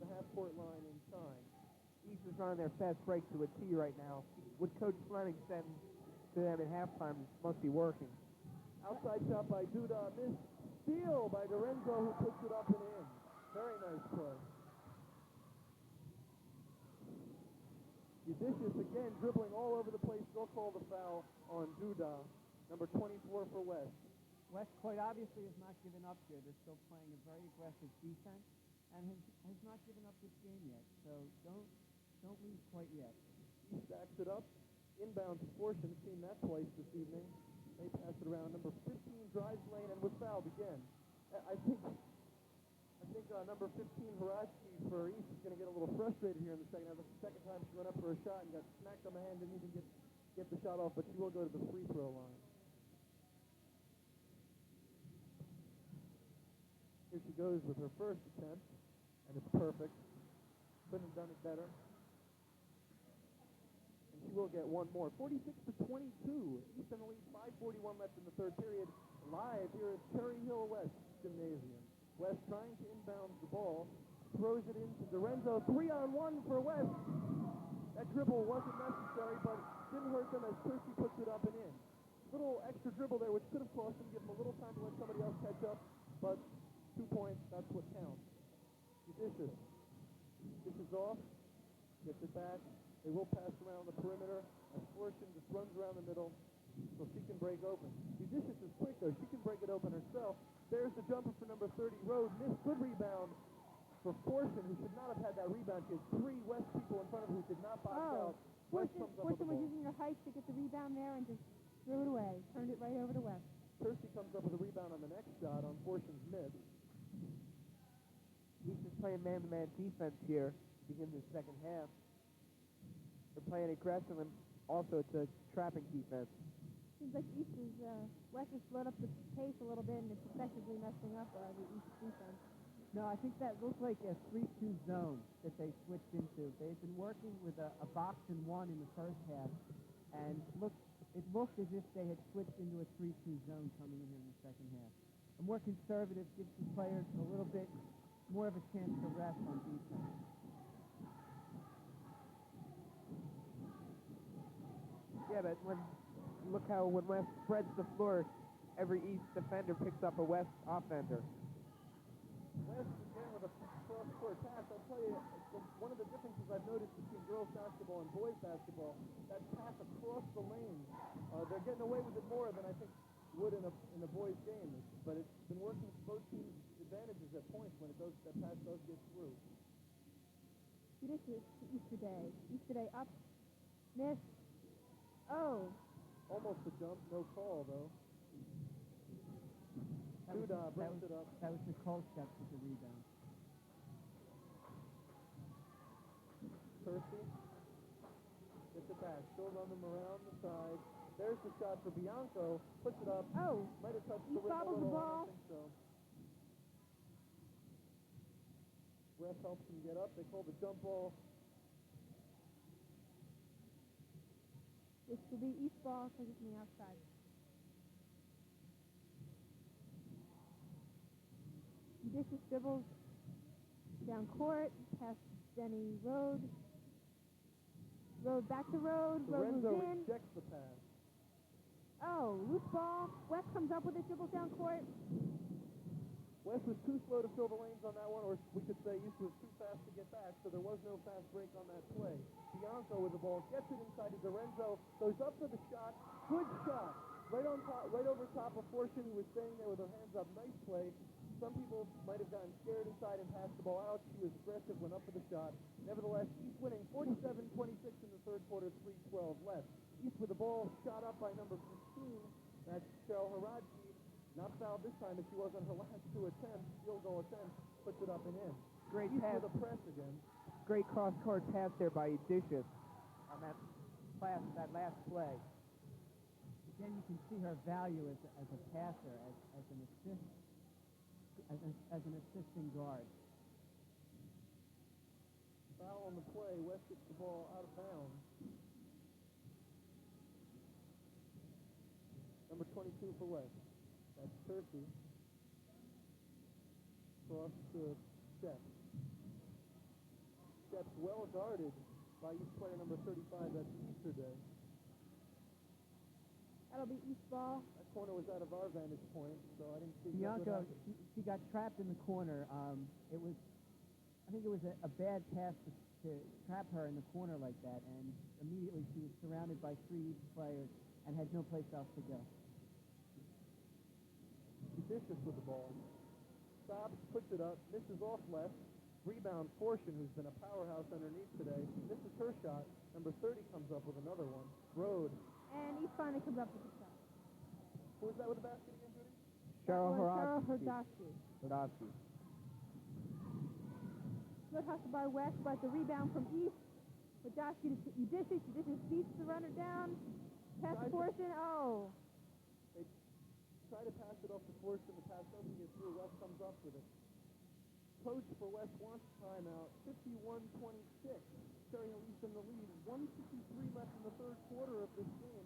the half-court line in time. East is running their fast break to a tee right now. What Coach Fleming said to them at halftime must be working. Outside shot by Duda, missed. Steal by Dorenzo, who puts it up and in. Very nice play. Judicious again dribbling all over the place. They'll call the foul on Duda, number 24 for West. West quite obviously has not given up here. They're still playing a very aggressive defense and has not given up this game yet. So don't lose quite yet. He stacks it up. Inbound to Fortune, seen that twice this evening. They pass it around. Number 15 drives lane and was fouled again. I think number 15 Harachi for East is going to get a little frustrated here in the second half. That's the second time she went up for a shot and got smacked on the hand. Didn't even get the shot off, but she will go to the free throw line. Here she goes with her first attempt, and it's perfect. Couldn't have done it better. And she will get one more. 46-22. East in the lead. 5:41 left in the third period. Live here at Cherry Hill West Gymnasium. West trying to inbound the ball. Throws it into Dorenzo. 3-on-1 for West. That dribble wasn't necessary, but didn't hurt them as Kersey puts it up and in. Little extra dribble there, which could have cost them, give them a little time to let somebody else catch up, but 2 points, that's what counts. Judicious. Dishes off. Gets it back. They will pass around the perimeter, and as Fortune just runs around the middle so she can break open. Judicious is quick, though. She can break it open herself. There's the jumper for number 30, Road. Missed. Good rebound for Fortune, who should not have had that rebound. She has three West people in front of her who did not box out. West comes up with the Fortune was ball. using her height to get the rebound there and just threw it away. Turned it right over to West. Percy comes up with a rebound on the next shot on Fortune's miss. East is playing man-to-man defense here, begins the second half. They're playing aggressive, and also it's a trapping defense. Seems like West has slowed up the pace a little bit, and it's effectively messing up the East defense. No, I think that looks like a 3-2 zone that they switched into. They've been working with a box and one in the first half, and it looked as if they had switched into a 3-2 zone coming in here in the second half. A more conservative gives the players a little bit more of a chance to rest on defense. Yeah, but look how when West spreads the floor, every East defender picks up a West offender. West again with a cross-court pass. I'll tell you, one of the differences I've noticed between girls basketball and boys basketball, that pass across the lane, they're getting away with it more than I think would in a boys game. But it's been working for both teams' advantages at points when that pass does get through. Judicious to Easterday. Easterday up, miss. Oh. Almost a jump, no call though. Duda brings it up. That was Nicole Steps with the rebound. Percy gets it back. She'll run them around the side. There's the shot for Bianco. Puts it up. Oh. Might have touched He the rim a bobbled little. the ball. I don't think so. Ref helps him get up. They call the jump ball. This will be East ball because it's on the outside. Judicious dribbles down court, past Denny Road. Road back to Road. Road Lorenzo moves in. rejects the pass. Oh, loose ball. West comes up with it, dribbles down court. West was too slow to fill the lanes on that one, or we could say East was too fast to get back, so there was no fast break on that play. Bianco with the ball, gets it inside to Lorenzo, goes up for the shot. Good shot. Right on top, right over top of Fortune, who was staying there with her hands up. Nice play. Some people might have gotten scared inside and passed the ball out. She was aggressive, went up for the shot. Nevertheless, East winning 47-26 in the third quarter, 3:12 left. East with the ball, shot up by number 15. That's Cheryl Haraji. Not fouled this time as she was on her last two attempts, field goal attempts, puts it up and in. Great East pass. with a press again. Great cross-court pass there by Judicious on that last play. Again, you can see her value as a passer, as an assist, as an assisting guard. Foul on the play. West gets the ball out of bounds. Number 22 for West. That's Percy. Cross to Steps. Steps well guarded by East player number 35. That's Easterday. That'll be East ball. That corner was out of our vantage point, so I didn't see Bianco, what happened. she got trapped in the corner. I think it was a bad pass to trap her in the corner like that, and immediately she was surrounded by three players and had no place else to go. Judicious with the ball. Stops, puts it up, misses off left. Rebound Fortune, who's been a powerhouse underneath today. This is her shot. Number 30 comes up with another one. Road. And East finally comes up with the shot. Who was that with the basket again, Judy? Cheryl Cheryl Haraji. Haraji. Good hustle by West, but the rebound from East. Haraji to Judicious. Judicious beats the runner down. Pass Fortune. Oh. They try to pass it off to Fortune. The pass doesn't get through. West comes up with it. Coach for West wants timeout. 51-26. Cherry Hill East in the lead. 1:53 left in the third quarter of this game.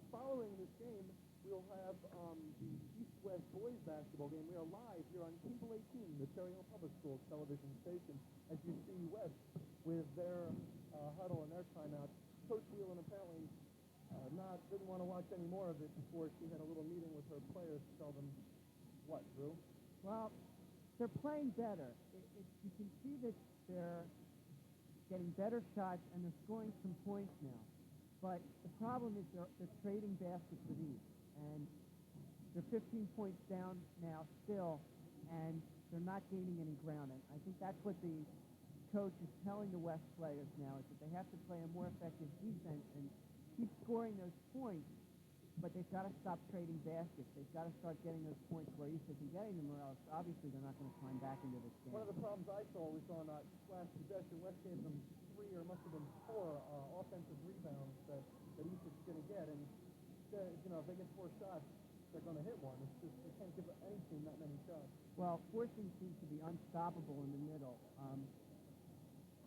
Following this game, we'll have the East-West boys basketball game. We are live here on Cable 18, the Cherry Hill Public Schools television station, as you see West with their huddle and their timeout. Coach Whelan apparently didn't want to watch any more of it before she had a little meeting with her players to tell them what, Drew? Well, they're playing better. You can see that they're getting better shots and they're scoring some points now. But the problem is they're trading baskets with East, and they're 15 points down now still, and they're not gaining any ground. And I think that's what the coach is telling the West players now, is that they have to play a more effective defense and keep scoring those points, but they've got to stop trading baskets. They've got to start getting those points where East isn't getting them, or else obviously they're not going to climb back into this game. One of the problems I saw was on each last possession, West gave them 3 or must have been 4 offensive rebounds that East is going to get. And, if they get 4 shots, they're going to hit one. It's just, you can't give any team that many shots. Well, Fortune seems to be unstoppable in the middle.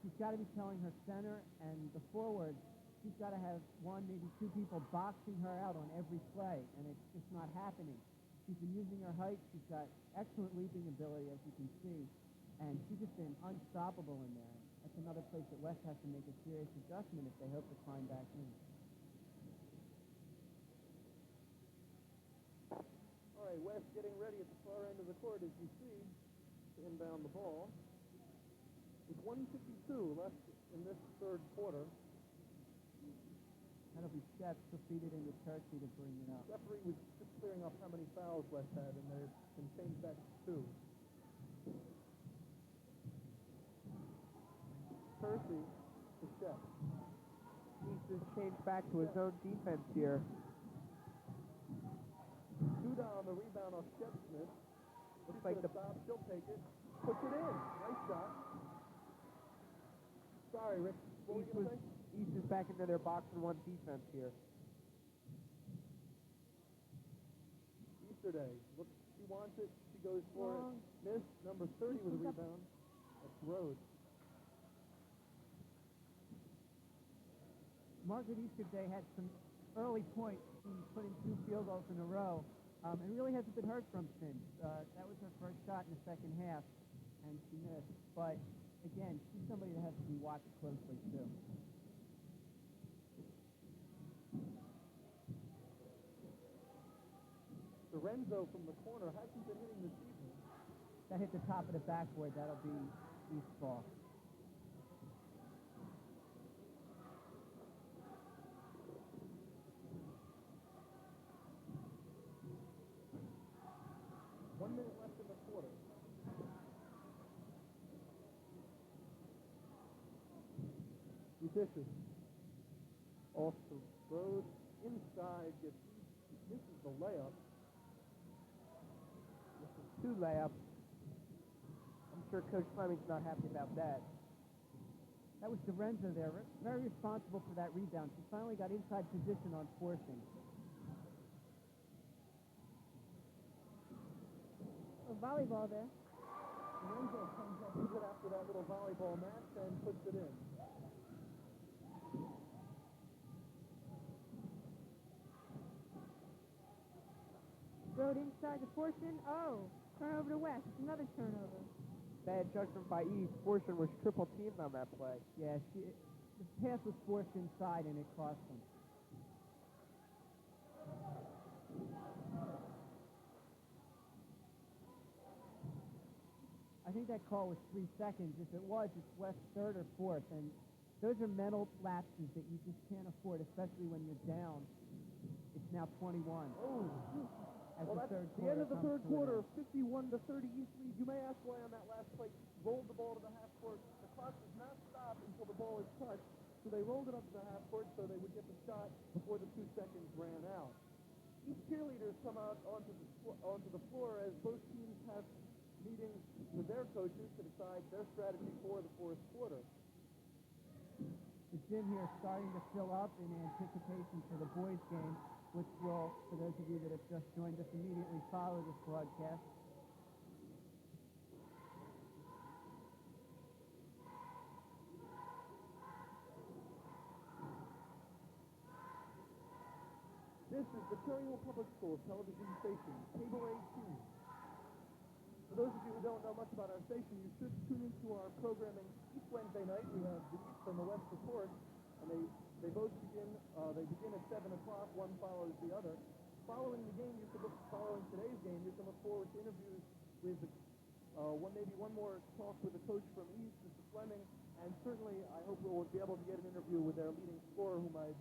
She's got to be telling her center and the forward, she's got to have 1, maybe 2 people boxing her out on every play, and it's just not happening. She's been using her height. She's got excellent leaping ability, as you can see, and she's just been unstoppable in there. That's another place that West has to make a serious adjustment if they hope to climb back in. All right, West getting ready at the far end of the court, as you see, to inbound the ball. With 1:52 left in this third quarter. That'll be Shep. She'll feed it into Turkey to bring it up. Referee was just clearing up how many fouls West had, and they've been changed back to 2. Percy to Shep. East has changed back to his own defense here. Duda on the rebound off Shep Smith. Looks like the stop. She'll take it. Puts it in. Nice shot. Sorry, Rick. What were you going to say? East is back into their box and 1 defense here. Easterday. Look, she wants it. She goes for it. Miss. Number 30 with a rebound. That's Rhodes. Margaret Easterday had some early points. She put in 2 field goals in a row, and really hasn't been heard from since. That was her first shot in the second half, and she missed. But again, she's somebody that has to be watched closely too. Lorenzo from the corner hasn't been hitting this evening. That hit the top of the backboard. That'll be East ball. One minute left in the quarter. He dishes. Off the road. Inside. Gets East. This is the layup. 2 layups. I'm sure Coach Fleming's not happy about that. That was Lorenzo there, very responsible for that rebound. She finally got inside position on forcing. A volleyball there. Lorenzo comes up with it after that little volleyball match and puts it in. Rode inside the Fortune. Oh, turnover to West. Another turnover. Bad judgment by East. Fortune was triple teamed on that play. Yeah, the pass was forced inside, and it cost them. I think that call was 3 seconds. If it was, it's West's 3rd or 4th, and those are mental lapses that you just can't afford, especially when you're down. It's now 21. Oh. Well, that's the end of the third quarter, 51-30 East lead. You may ask why on that last play rolled the ball to the half court. The clock does not stop until the ball is touched, so they rolled it up to the half court so they would get the shot before the 2 seconds ran out. East cheerleaders come out onto the floor as both teams have meetings with their coaches to decide their strategy for the 4th quarter. The gym here is starting to fill up in anticipation for the boys' game, which will, for those of you that have just joined us, immediately follow this broadcast. This is the Cherryville Public Schools television station, Cable 18. For those of you who don't know much about our station, you should tune into our programming each Wednesday night. We have the East and the West report, and they both begin at 7 o'clock. One follows the other. Following today's game, you can look forward to interviews with maybe one more talk with a coach from East, Mr. Fleming, and certainly I hope we'll be able to get an interview with their leading scorer, whom I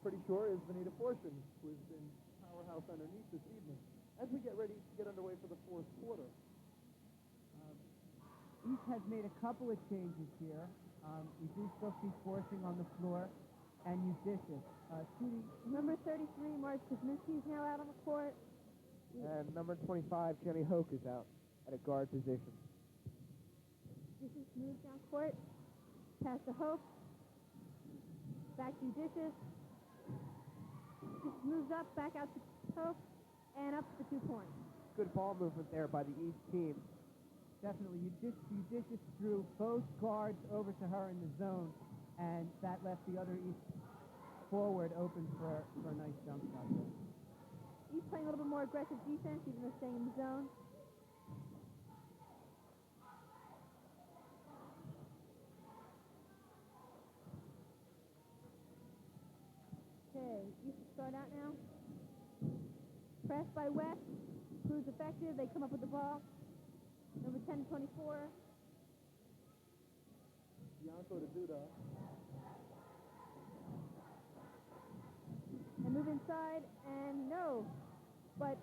pretty sure is Vanita Fortune, who has been powerhouse underneath this evening. As we get ready to get underway for the fourth quarter, East has made a couple of changes here. We do still see forcing on the floor and Eudicious. Shooting, Number 33, Mark Kuzminski is now out on the court. And number 25, Jenny Hoke is out at a guard position. This is moves down court. Pass to Hope. Back to Eudicious. Just moves up, back out to Hope, and up for 2 points. Good ball movement there by the East team. definitely. Eudicious drew both guards over to her in the zone, and that left the other East forward open for a nice jump shot there. He's playing a little bit more aggressive defense, even though staying in the zone. Okay, East start out now. Pressed by West, proves effective. They come up with the ball. Number 10-24. Bianco to Duda. And move inside, and no. But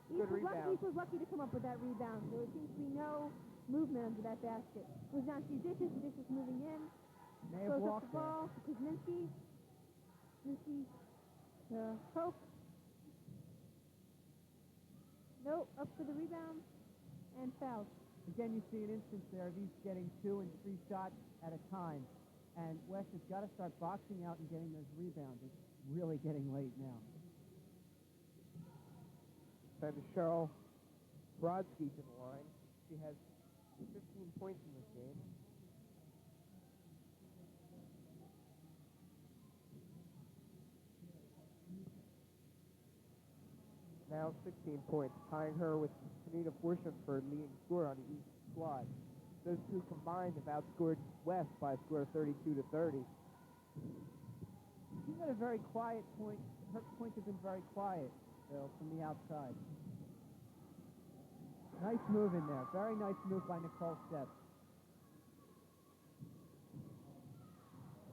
Good rebound. East was lucky to come up with that rebound. There seems to be no movement under that basket. Goes down to Eudicious. Eudicious moving in. May have Throws up walked the ball to Kuzminski. Kuzminski to Hope. No, up for the rebound. And foul. Again, you see an instance there of East getting 2 and 3 shots at a time. And West has got to start boxing out and getting those rebounds. It's really getting late now. Send Cheryl Brodsky to the line. She has 15 points in this game. Now 16 points, tying her with Anita Fortune for leading scorer on the East squad. Those two combined have outscored West by a score of 32-30. She's had a very quiet point. Her points have been very quiet, Bill, from the outside. Nice move in there. Very nice move by Nicole Steps.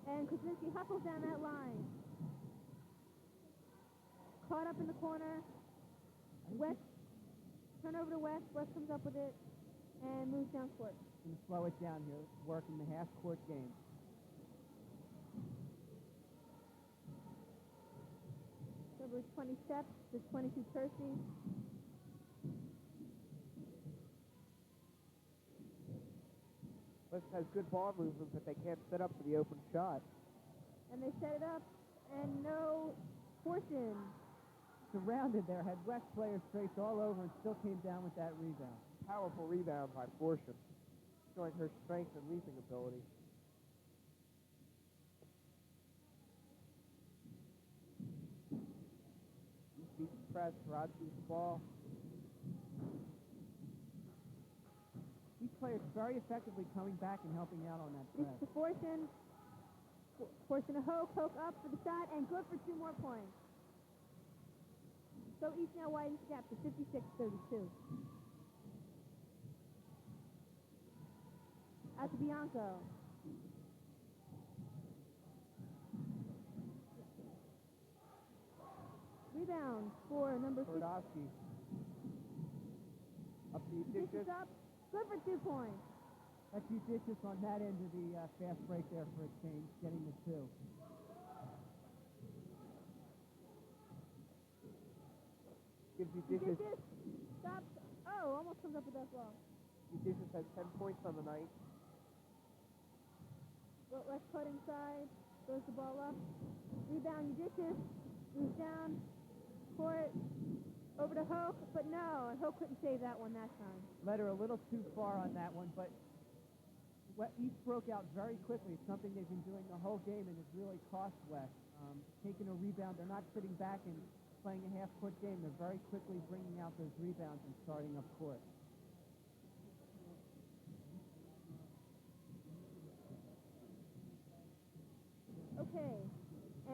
And Kuzminski hustles down that line. Caught up in the corner. West, turn over to West. West comes up with it and moves down court. Going to slow it down here. Working the half-court game. Over 20 Steps to 22 Kersey. West has good ball movement, but they can't set up for the open shot. And they set it up, and no Fortune. Surrounded there, had West players traced all over and still came down with that rebound. Powerful rebound by Fortune, showing her strength and leaping ability. East beats the press, Brodsky's the ball. These players very effectively coming back and helping out on that This press. to Fortune. Fortune to Hoke. Hoke up for the shot, and good for 2 more points. So East now widens the gap to 56-32. Out to Bianco. Rebound for number 6. Brodowski. Up to This Eudicious. is up. Good for 2 points. That's Eudicious on that end of the fast break there for a change, getting the 2. Gives Eudicious. Eudicious stops. Oh, almost comes up with that ball. Eudicious has 10 points on the night. Left foot inside. Throws the ball up. Rebound Eudicious. Moves down. Court. Over to Hoke, but no, and Hoke couldn't save that one that time. Led her a little too far on that one, but East broke out very quickly. It's something they've been doing the whole game, and it's really cost West. Taking a rebound, they're not sitting back and playing a half-court game. They're very quickly bringing out those rebounds and starting up court. Okay,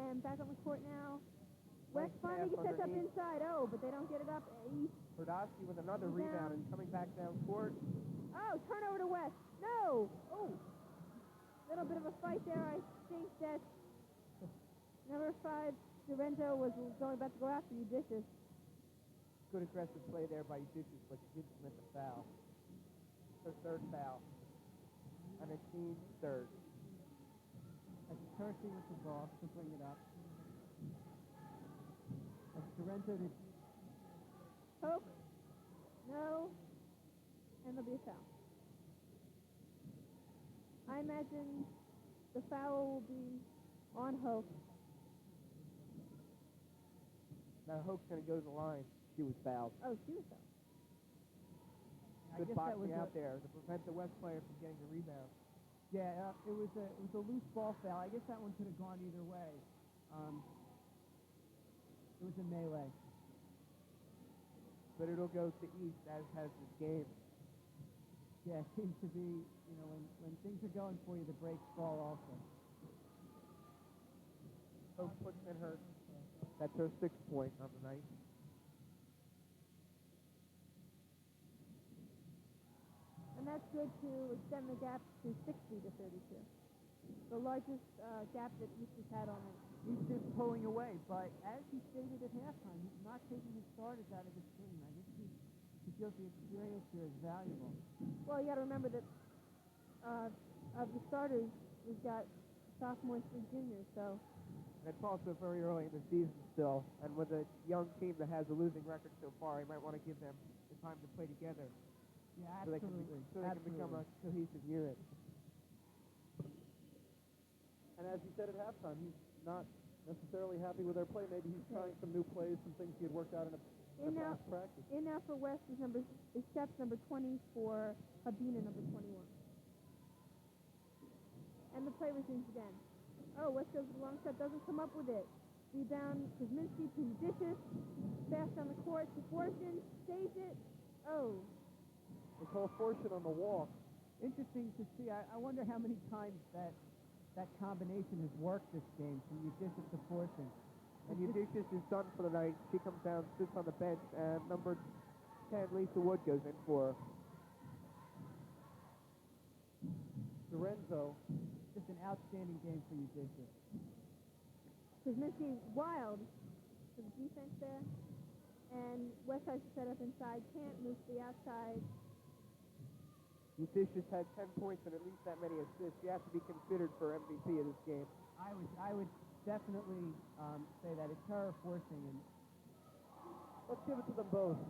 and back on the court now. Nice West finally pass gets up underneath. inside. Oh, but they don't get it up. East. Brodowski with another Down. rebound and coming back down court. Oh, turnover to West. No. Oh. Little bit of a fight there. I think that Number 5, Lorenzo was going about to go after Eudicious. Good aggressive play there by Eudicious, but she did commit the foul. Her third foul. And a team third. That's Kersey with the ball to bring it up. That's Lorenzo to Hope. No. And there'll be a foul. I imagine the foul will be on Hope. Now Hope's going to go to the line. She was fouled. Oh, she was fouled. I Good guess that was boxing out there to prevent the West player from getting the rebound. Yeah, it was a loose ball foul. I guess that one could have gone either way. It was a melee. But it'll go to East, as has this game. Yeah, it seems to be, when things are going for you, the breaks fall also. Hope puts in her, that's her 6th point on the night. And that's good to extend the gap to 60 to 32. The largest gap that East has had all night. He's just pulling away, but as he stated at halftime, he's not taking his starters out of this game. I guess he feels the experience here is valuable. Well, you got to remember that of the starters, we've got sophomores and juniors, so. And it's also very early in the season still, and with a young team that has a losing record so far, you might want to give them the time to play together. Yeah, So they absolutely. can become a cohesive unit. And as he said at halftime, he's not necessarily happy with their play. Maybe he's trying some new plays, some things he had worked out in a past practice. In now for West is Steps number 20 for Habina number 21. And the play resumes again. Oh, West goes with the long shot, doesn't come up with it. Rebound, Kuzminski to Eudicious. Fast on the court to Fortune, saves it. Oh. They call Fortune on the walk. Interesting to see. I wonder how many times that combination has worked this game from Eudicious to Fortune. And Eudicious is done for the night. She comes down, sits on the bench, and number 10, Lisa Wood, goes in for her. Lorenzo. Just an outstanding game for Eudicious. Kuzminski wild for the defense there. And Westside set up inside, can't move to the outside. Eudicious had 10 points and at least that many assists. She has to be considered for MVP of this game. I would definitely say that it's her forcing, and Let's give it to them both.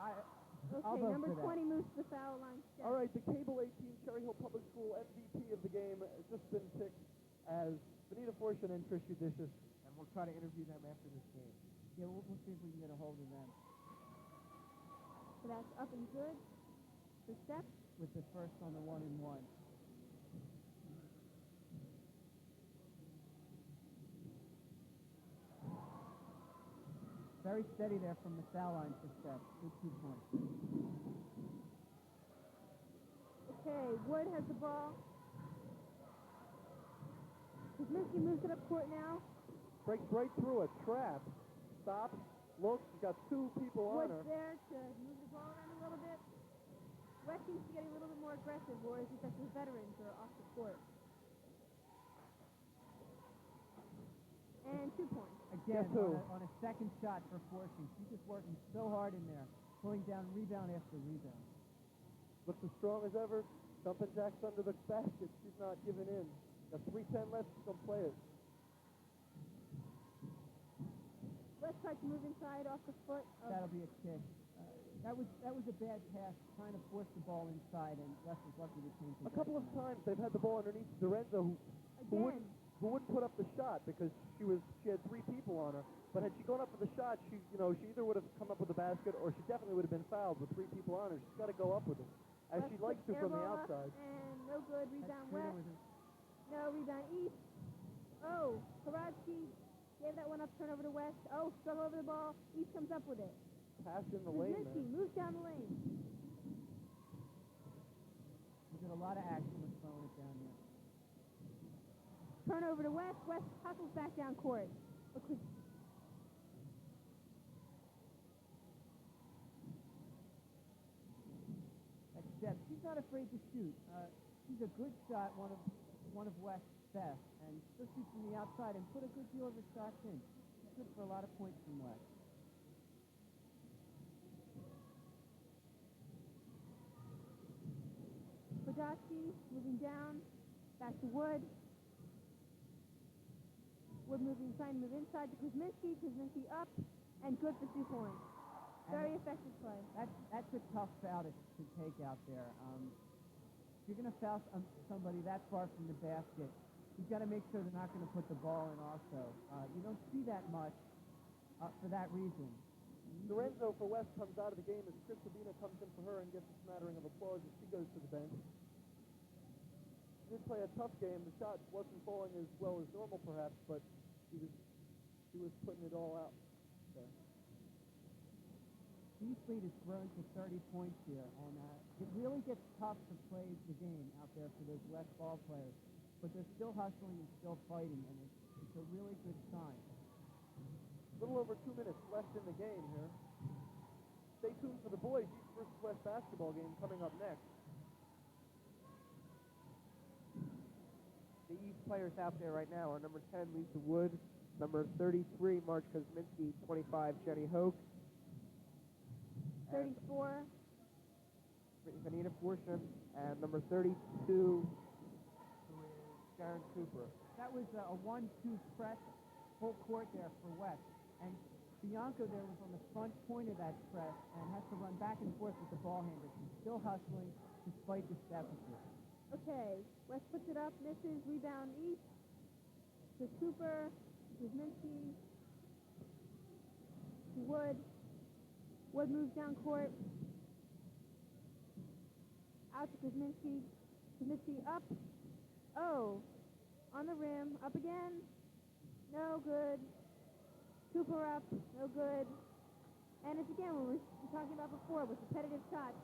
I'll Okay, vote number for that. 20 moves to the foul line. All right, the Cable 18 Cherry Hill Public School MVP of the game has just been picked as Benita Fortune and Trish Eudicious. And we'll try to interview them after this game. Yeah, we'll see if we can get a hold of them So that's up and good for Steps. with the first on the 1-and-1. Very steady there from the foul line for Steps. Good 2 points. Okay, Wood has the ball. Kuzminski moves it up court now. Breaks right through a trap. Stops, looks, she's got 2 people on her. Wood's there to move the ball around a little bit. West seems to get a little bit more aggressive, whereas because the veterans are off the court. And 2 points. Again, Guess who? on a second shot for Fortune. She's just working so hard in there, pulling down rebound after rebound. Looks as strong as ever. Jumping jacks under the basket. She's not giving in. Got 3:10 left. She's going to play it. West tries to move inside off the foot of That'll be a kick. That was a bad pass, trying to force the ball inside, and West was lucky to change A couple of times they've had the ball underneath Lorenzo, who again. wouldn't put up the shot because she had 3 people on her. But had she gone up for the shot, she either would have come up with the basket or she definitely would have been fouled with 3 people on her. She's got to go up with it, as West she likes to puts from the air ball up, outside. And no good. Rebound Streeter West. was No, rebound East. Oh, Karadsky gave that one up, turnover to West. Oh, struggle over the ball. East comes up with it. Pass in the lane Kuzminski there. moves down the lane. we did a lot of action with throwing it down here. Turnover to West. West hustles back down court. But That's Steps. She's not afraid to shoot. She's a good shot, one of West's best, and she'll shoot from the outside and put a good deal of her shots in. She's good for a lot of points from West. Podolsky moving down, back to Wood. Wood moving, trying to move inside to Kuzminski. Kuzminski up, and good for 2 points. Very effective play. That's a tough foul to take out there. If you're going to foul somebody that far from the basket, you've got to make sure they're not going to put the ball in also. You don't see that much for that reason. Lorenzo for West comes out of the game as Chris Sabina comes in for her and gets a smattering of applause as she goes to the bench. She did play a tough game. The shot wasn't falling as well as normal, perhaps, but she was putting it all out there. East lead has grown to 30 points here, and it really gets tough to play the game out there for those West ball players. But they're still hustling and still fighting, and it's a really good sign. A little over 2 minutes left in the game here. Stay tuned for the boys East versus West basketball game coming up next. The East players out there right now are number 10, Lisa Wood, number 33, Marge Kuzminski, 25, Jenny Hoke, 34. Vanina Forsham, and number 32, who is Sharon Cooper. That was a 1-2 press full court there for West. And Bianco there was on the front point of that press and has to run back and forth with the ball handler. She's still hustling despite this deficit. Okay, West puts it up, misses, rebound East. To Cooper, Kuzminski, to Wood. Wood moves down court. Out to Kuzminski. Kuzminski up. Oh, on the rim, up again. No good. Cooper up, no good. And it's again what we were talking about before with repetitive shots.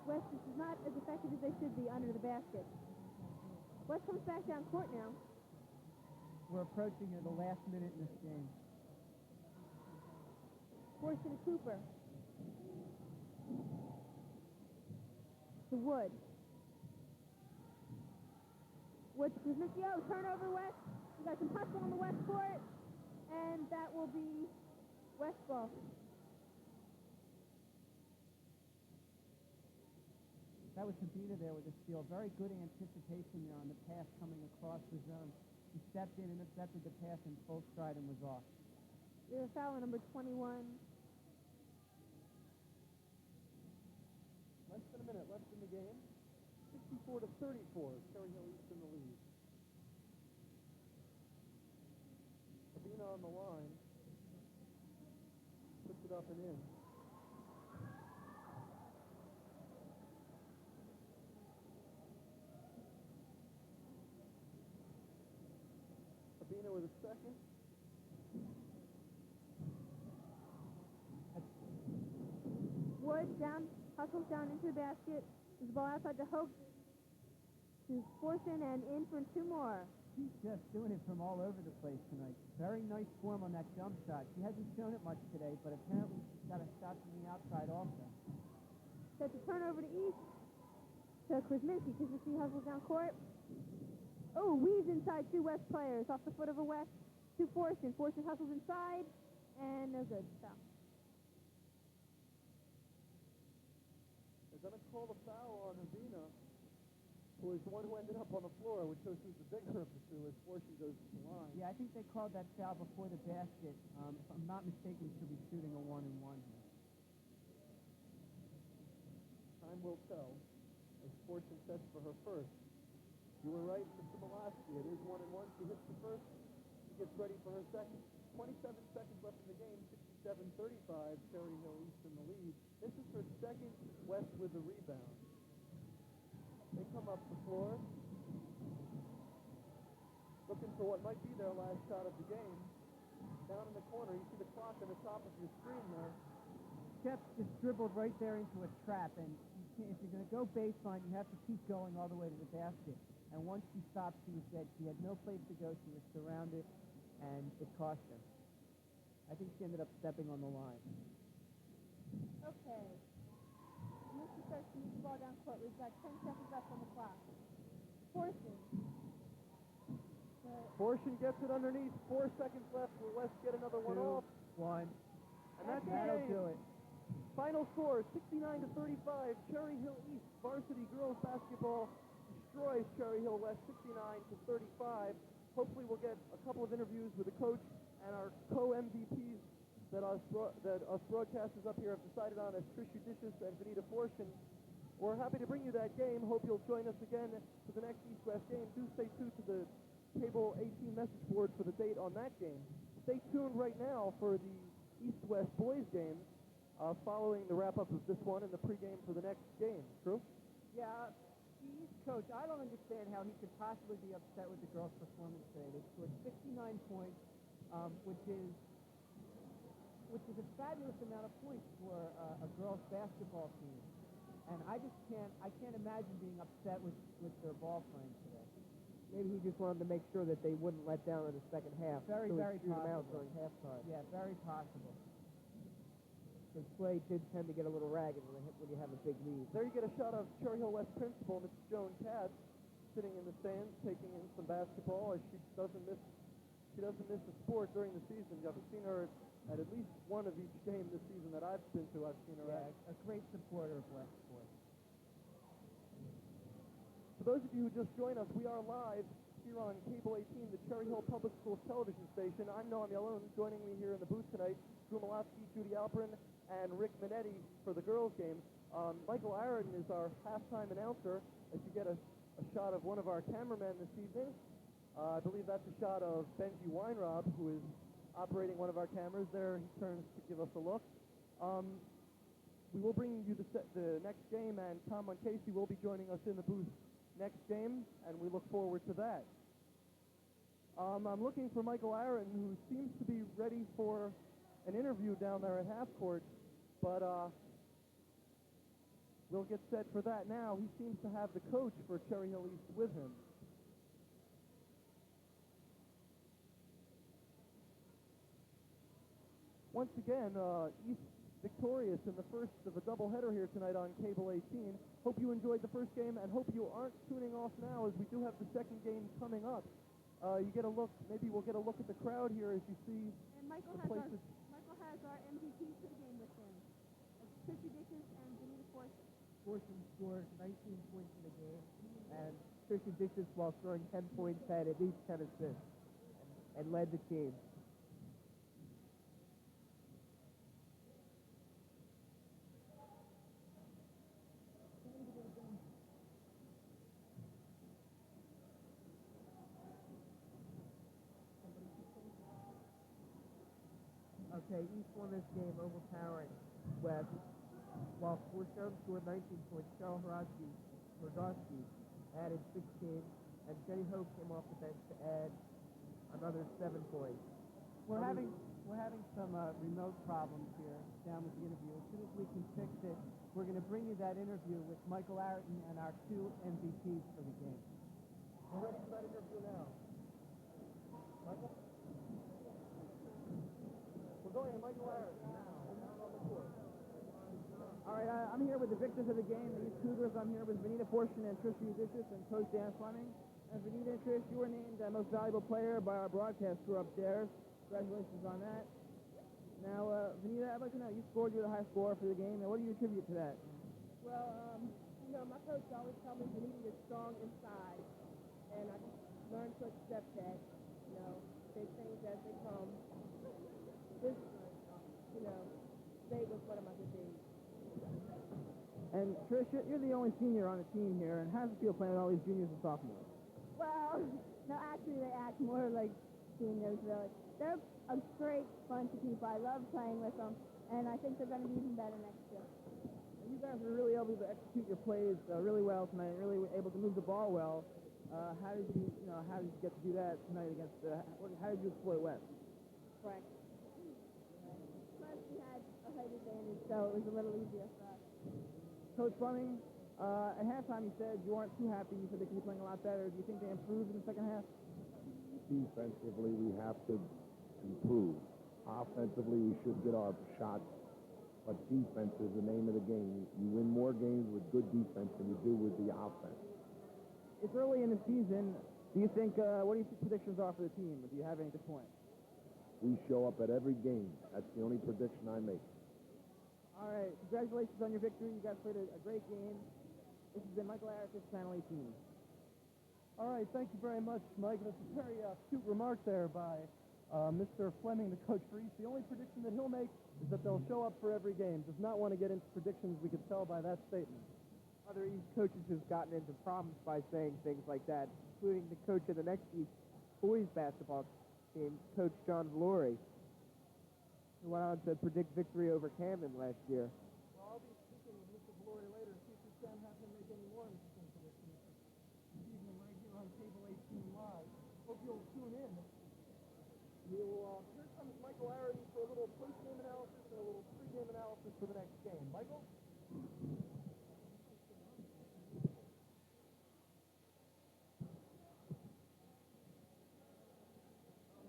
West is not as effective as they should be under the basket. West comes back down court now. We're approaching the last minute in this game. Forced to Cooper. To Wood. Wood to Kuzminski. Oh, turnover West. We got some hustle on the West court. And that will be West ball. That was Sabina there with a steal. Very good anticipation there on the pass coming across the zone. He stepped in, intercepted the pass in full stride, and was off. We have a foul on number 21. Less than a minute left in the game. 64 to 34. Cherry Hill East in the lead. Sabina on the line. Puts it up and in. Sabina with a second. Wood down, hustles down into the basket. There's the ball outside to Hope. To Fortune and in for 2 more. She's just doing it from all over the place tonight. Very nice form on that jump shot. She hasn't shown it much today, but apparently she's got a shot from the outside also. That's a turnover to East. To Kuzminski. Kuzminski hustles down court. Oh, weaves inside 2 West players off the foot of a West. To Fortune. Fortune hustles inside. And no good. Foul. They're going to call the foul on Habina, who is the one who ended up on the floor, which shows who's the bigger of the two as Fortune goes to the line. Yeah, I think they called that foul before the basket. If I'm not mistaken, she'll be shooting a 1-and-1 here. Time will tell as Fortune sets for her first. You were right, Mr. Molaski. It is 1-and-1. She hits the first. She gets ready for her second. 27 seconds left in the game. 67-35. Cherry Hill East in the lead. This is her second. West with the rebound. They come up the floor, looking for what might be their last shot of the game. Down in the corner, you see the clock on the top of your screen there. Shep just dribbled right there into a trap, and if you're going to go baseline, you have to keep going all the way to the basket. And once she stopped, she was dead. She had no place to go. She was surrounded, and it cost her. I think she ended up stepping on the line. Okay. Kuzminski starts to move the ball down court. We've got 10 seconds left on the clock. Fortune. To Fortune gets it underneath. 4 seconds left. Will West get another one off? 1. And that's the That'll game. do it. Final score, 69-35. Cherry Hill East varsity girls basketball destroys Cherry Hill West 69-35. Hopefully we'll get a couple of interviews with the coach and our co-MVPs that us broadcasters up here have decided on as Trish Judicious and Vanita Fortune. We're happy to bring you that game. Hope you'll join us again for the next East-West game. Do stay tuned to the Cable 18 message board for the date on that game. Stay tuned right now for the East-West boys game following the wrap-up of this one and the pregame for the next game. True? Yeah, the East coach, I don't understand how he could possibly be upset with the girls' performance today. They scored 69 points, which is a fabulous amount of points for a girls' basketball team. And I can't imagine being upset with their ball playing today. Maybe he just wanted to make sure that they wouldn't let down in the second half. Very, so very he'd shoot them out possible. during halftime. Yeah, very possible. Because play did tend to get a little ragged when you have a big lead. There you get a shot of Cherry Hill West principal, Mrs. Joan Katz, sitting in the stands, taking in some basketball as she doesn't miss a sport during the season. I've seen her at least one of each game this season that I've been to. I've seen her at. A great supporter of West sports. For those of you who just joined us, we are live here on Cable 18, the Cherry Hill Public Schools television station. I'm Noam Yalon. Joining me here in the booth tonight, Drew Malofsky, Judy Alperin, and Rick Minetti for the girls' game. Michael Aaron is our halftime announcer. As you get a shot of one of our cameramen this evening, I believe that's a shot of Benji Weinrob, who is operating one of our cameras. There he turns to give us a look. We will bring you the next game, and Tom Moncasey will be joining us in the booth next game, and we look forward to that. I'm looking for Michael Aaron, who seems to be ready for an interview down there at half court, but we'll get set for that now. He seems to have the coach for Cherry Hill East with him. Once again, East victorious in the first of a doubleheader here tonight on Cable 18. Hope you enjoyed the first game, and hope you aren't tuning off now, as we do have the second game coming up. You get a look, maybe we'll get a look at the crowd here as you see And Michael the places. has our MVPs for the game with him. It's Trish Judicious and Vanita Fortune. Fortune scored 19 points in the game, and Trish Judicious, while scoring 10 points, had at least 10 assists and led the team. Okay, East won this game, overpowering West. While Fortune scored 19 points, Cheryl Horowski added 16, and Jenny Hope came off the bench to add another 7 points. We're having some remote problems here down with the interview. As soon as we can fix it, we're going to bring you that interview with Michael Ayrton and our 2 MVPs for the game. We're ready for that interview now. Michael? We're going to Michael Aaron now. On the court. All right, I'm here with the victors of the game, the East Cougars. I'm here with Vanita Fortune and Trish Judicious and Coach Dan Fleming. And Vanita and Trish, you were named most valuable player by our broadcast crew upstairs. Congratulations on that. Now, Vanita, I'd like to know, you were the high scorer for the game. Now, what do you attribute to that? Well, my coach always told me Vanita is strong inside, and I just learned to accept that. Take things as they come. This, today was one of my good days. And Trish, you're the only senior on the team here, and how does it feel playing with all these juniors and sophomores? Well, no, actually they act more like seniors, really. They're a great bunch of people. I love playing with them, and I think they're going to be even better next year. And you guys were really able to execute your plays really well tonight, really able to move the ball well. How did you get to do that tonight against? How did you exploit West? Practice. Plus, we had a height advantage, so it was a little easier for us. Coach Fleming, at halftime you said you weren't too happy. You said they could be playing a lot better. Do you think they improved in the second half? Defensively, we have to improve. Offensively, we should get our shots, but defense is the name of the game. You win more games with good defense than you do with the offense. It's early in the season. Do you think, what do you think predictions are for the team? Do you have any at this point? We show up at every game. That's the only prediction I make. All right, congratulations on your victory. You guys played a great game. This has been Michael Harris, Channel 18. All right, thank you very much, Mike. That's a very cute remark there by Mr. Fleming, the coach for East. The only prediction that he'll make is that they'll show up for every game. Does not want to get into predictions, we could tell by that statement. Other East coaches have gotten into problems by saying things like that, including the coach of the next East boys basketball team, Coach John Valori, who went on to predict victory over Camden last year. Well, I'll be speaking with Mr. Valori later to see if we can have him make any more interesting predictions this evening right here on Cable 18 Live. Hope you'll tune in. Here comes Michael Harris for a little post-game analysis and a little pre-game analysis for the next game. Michael?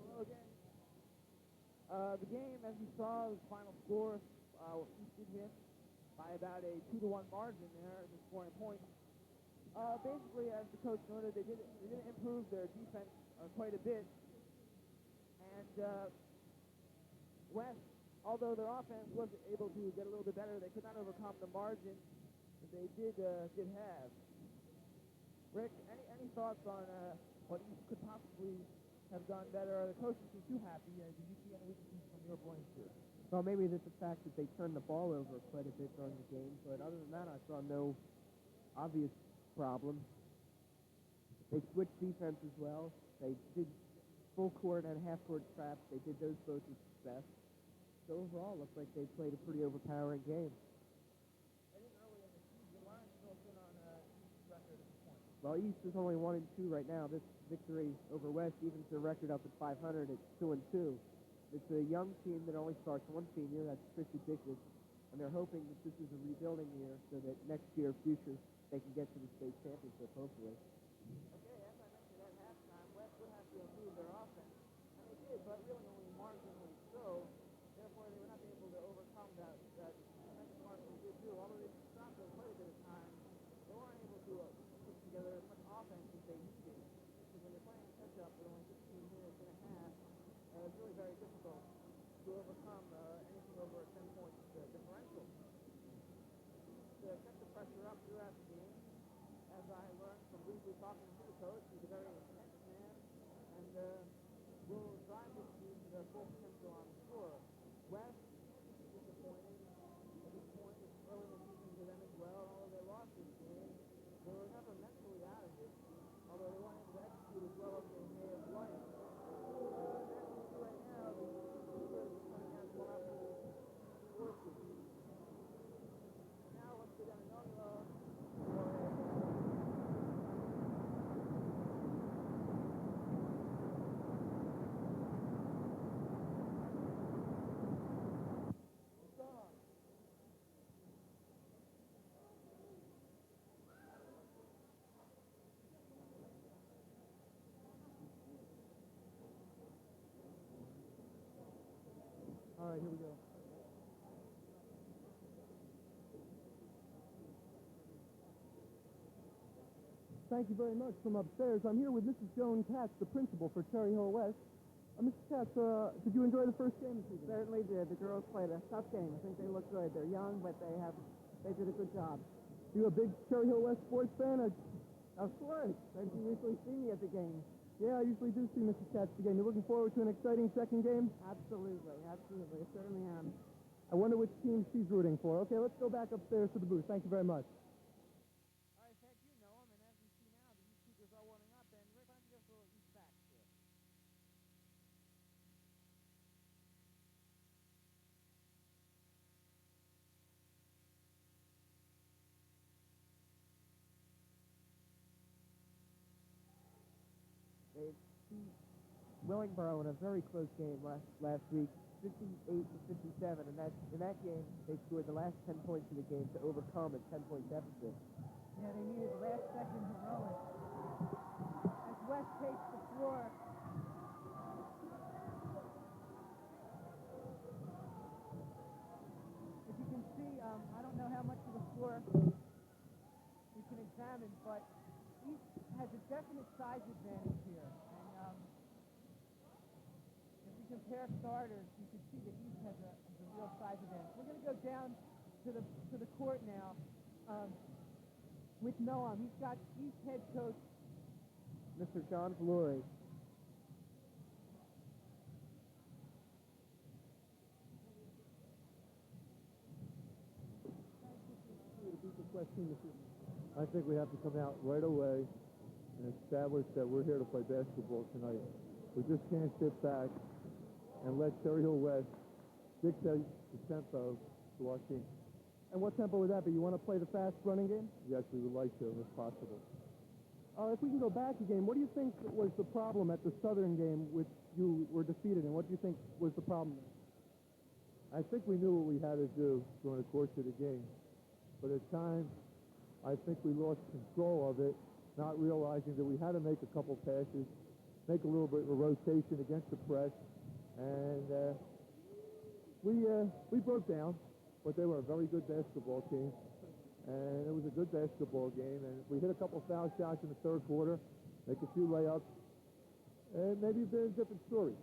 Hello again. The game, as you saw, the final score, East did win by about a 2-1 margin there, the scoring points. Basically, as the coach noted, they did improve their defense quite a bit. And West, although their offense was able to get a little bit better, they could not overcome the margin that they did have. Rick, any thoughts on what East could possibly have done better? The coach isn't too happy. Did you see any weaknesses from your points here? Well, maybe it's the fact that they turned the ball over quite a bit during the game, but other than that, I saw no obvious problem. They switched defense as well. They did full court and half court traps. They did those both with success. So overall, it looks like they played a pretty overpowering game. I think early in the season, why don't you go in on East's record at this point? Well, East is only 1-2 right now. This victory over West evens their record up at 500 at 2-2. It's a young team that only starts one senior. That's Christy Dickus. And they're hoping that this is a rebuilding year so that next year, future, they can get to the state championship, hopefully. Okay, as I mentioned at halftime, West would have to improve their offense. And they did, but really only marginally so. Therefore, they were not able to overcome that defensive margin they did do. Although they stopped them quite a bit of time, they weren't able to put together as much offense as they needed. Because when you're playing catch-up with only 15 minutes and a half, it's really very difficult to overcome anything over a 10-point differential. To kept the pressure up throughout the game, as I learned from briefly talking to the coach, he's a very intense man, and will drive this team to their full potential on the floor. West is disappointing at this point. It's early in the season for them as well. Although they lost this game, they were never mentally out of it, although they weren't able to execute as well as they may have liked. As we see right now, the Steelers are coming out one up to the forces. Now let's go down to Younglow for All right, here we go. Thank you very much from upstairs. I'm here with Mrs. Joan Katz, the principal for Cherry Hill West. Mrs. Katz, did you enjoy the first game this evening? Certainly did. The girls played a tough game. I think they look good. They're young, but they did a good job. You a big Cherry Hill West sports fan? Of course. Don't you usually see me at the game? Yeah, I usually do see Mrs. Katz at the game. You're looking forward to an exciting second game? Absolutely. Absolutely. I certainly am. I wonder which team she's rooting for. Okay, let's go back upstairs to the booth. Thank you very much. All right, thank you, Noam. And as we see now, the East Cougars are warming up. And Rick, why don't you give us a little East facts here? They beat Willingboro in a very close game last week, 58-57, and in that game they scored the last 10 points of the game to overcome a 10-point deficit. Yeah, they needed last-second heroics. As West takes the floor, as you can see, I don't know how much of the floor you can examine, but East has a definite size advantage here. And if we compare starters, you can see that East has a real size advantage. We're going to go down to the court now with Noam. He's got East head coach Mr. John Valori. I think we have to come out right away and establish that we're here to play basketball tonight. We just can't sit back and let Cherry Hill West dictate the tempo to our team. And what tempo would that be? You want to play the fast running game? Yes, we would like to, if possible. If we can go back a game, what do you think was the problem at the Southern game, which you were defeated in? What do you think was the problem there? I think we knew what we had to do during the course of the game. But at times, I think we lost control of it, not realizing that we had to make a couple passes, make a little bit of rotation against the press, and we broke down, but they were a very good basketball team, and it was a good basketball game, and we hit a couple foul shots in the third quarter, make a few layups, and maybe it's been a different story.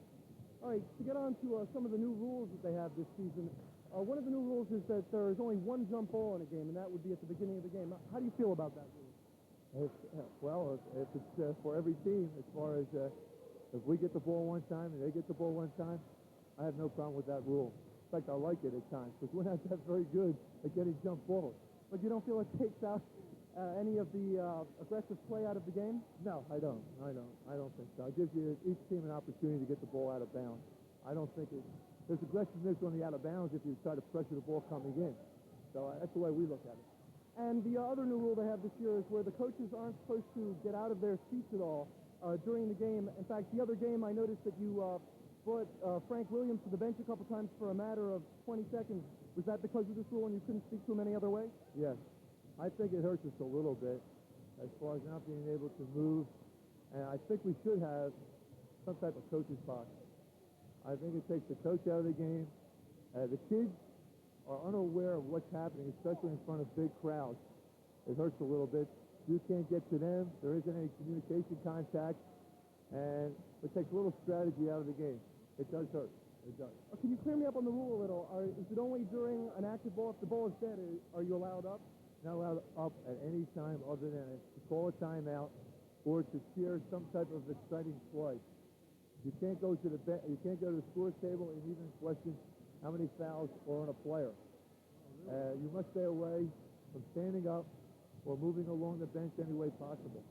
All right, to get on to some of the new rules that they have this season, one of the new rules is that there is only one jump ball in a game, and that would be at the beginning of the game. How do you feel about that rule? If it's for every team, as far as if we get the ball one time and they get the ball one time, I have no problem with that rule. In fact, I like it at times because we're not that very good at getting jump balls. But you don't feel it takes out any of the aggressive play out of the game? No, I don't think so. It gives each team an opportunity to get the ball out of bounds. I don't think there's aggressiveness on the out of bounds if you try to pressure the ball coming in. So that's the way we look at it. And the other new rule they have this year is where the coaches aren't supposed to get out of their seats at all during the game. In fact, the other game, I noticed that you brought Frank Williams to the bench a couple times for a matter of 20 seconds. Was that because of this rule and you couldn't speak to him any other way? Yes. I think it hurts us a little bit as far as not being able to move. And I think we should have some type of coach's box. I think it takes the coach out of the game. The kids are unaware of what's happening, especially in front of big crowds. It hurts a little bit. You can't get to them. There isn't any communication contact. And it takes a little strategy out of the game. It does hurt. It does. Can you clear me up on the rule a little? Is it only during an active ball? If the ball is dead, are you allowed up? Not allowed up at any time other than to call a timeout or to cheer some type of exciting play. You can't go to the scores table and even question how many fouls are on a player. You must stay away from standing up or moving along the bench any way possible.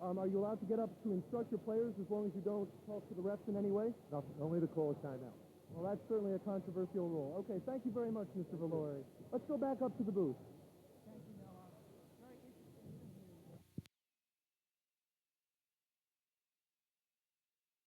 Are you allowed to get up to instruct your players as long as you don't talk to the refs in any way? Nothing, only to call a timeout. Well, that's certainly a controversial rule. Okay, thank you very much, Mr. Valori. Let's go back up to the booth.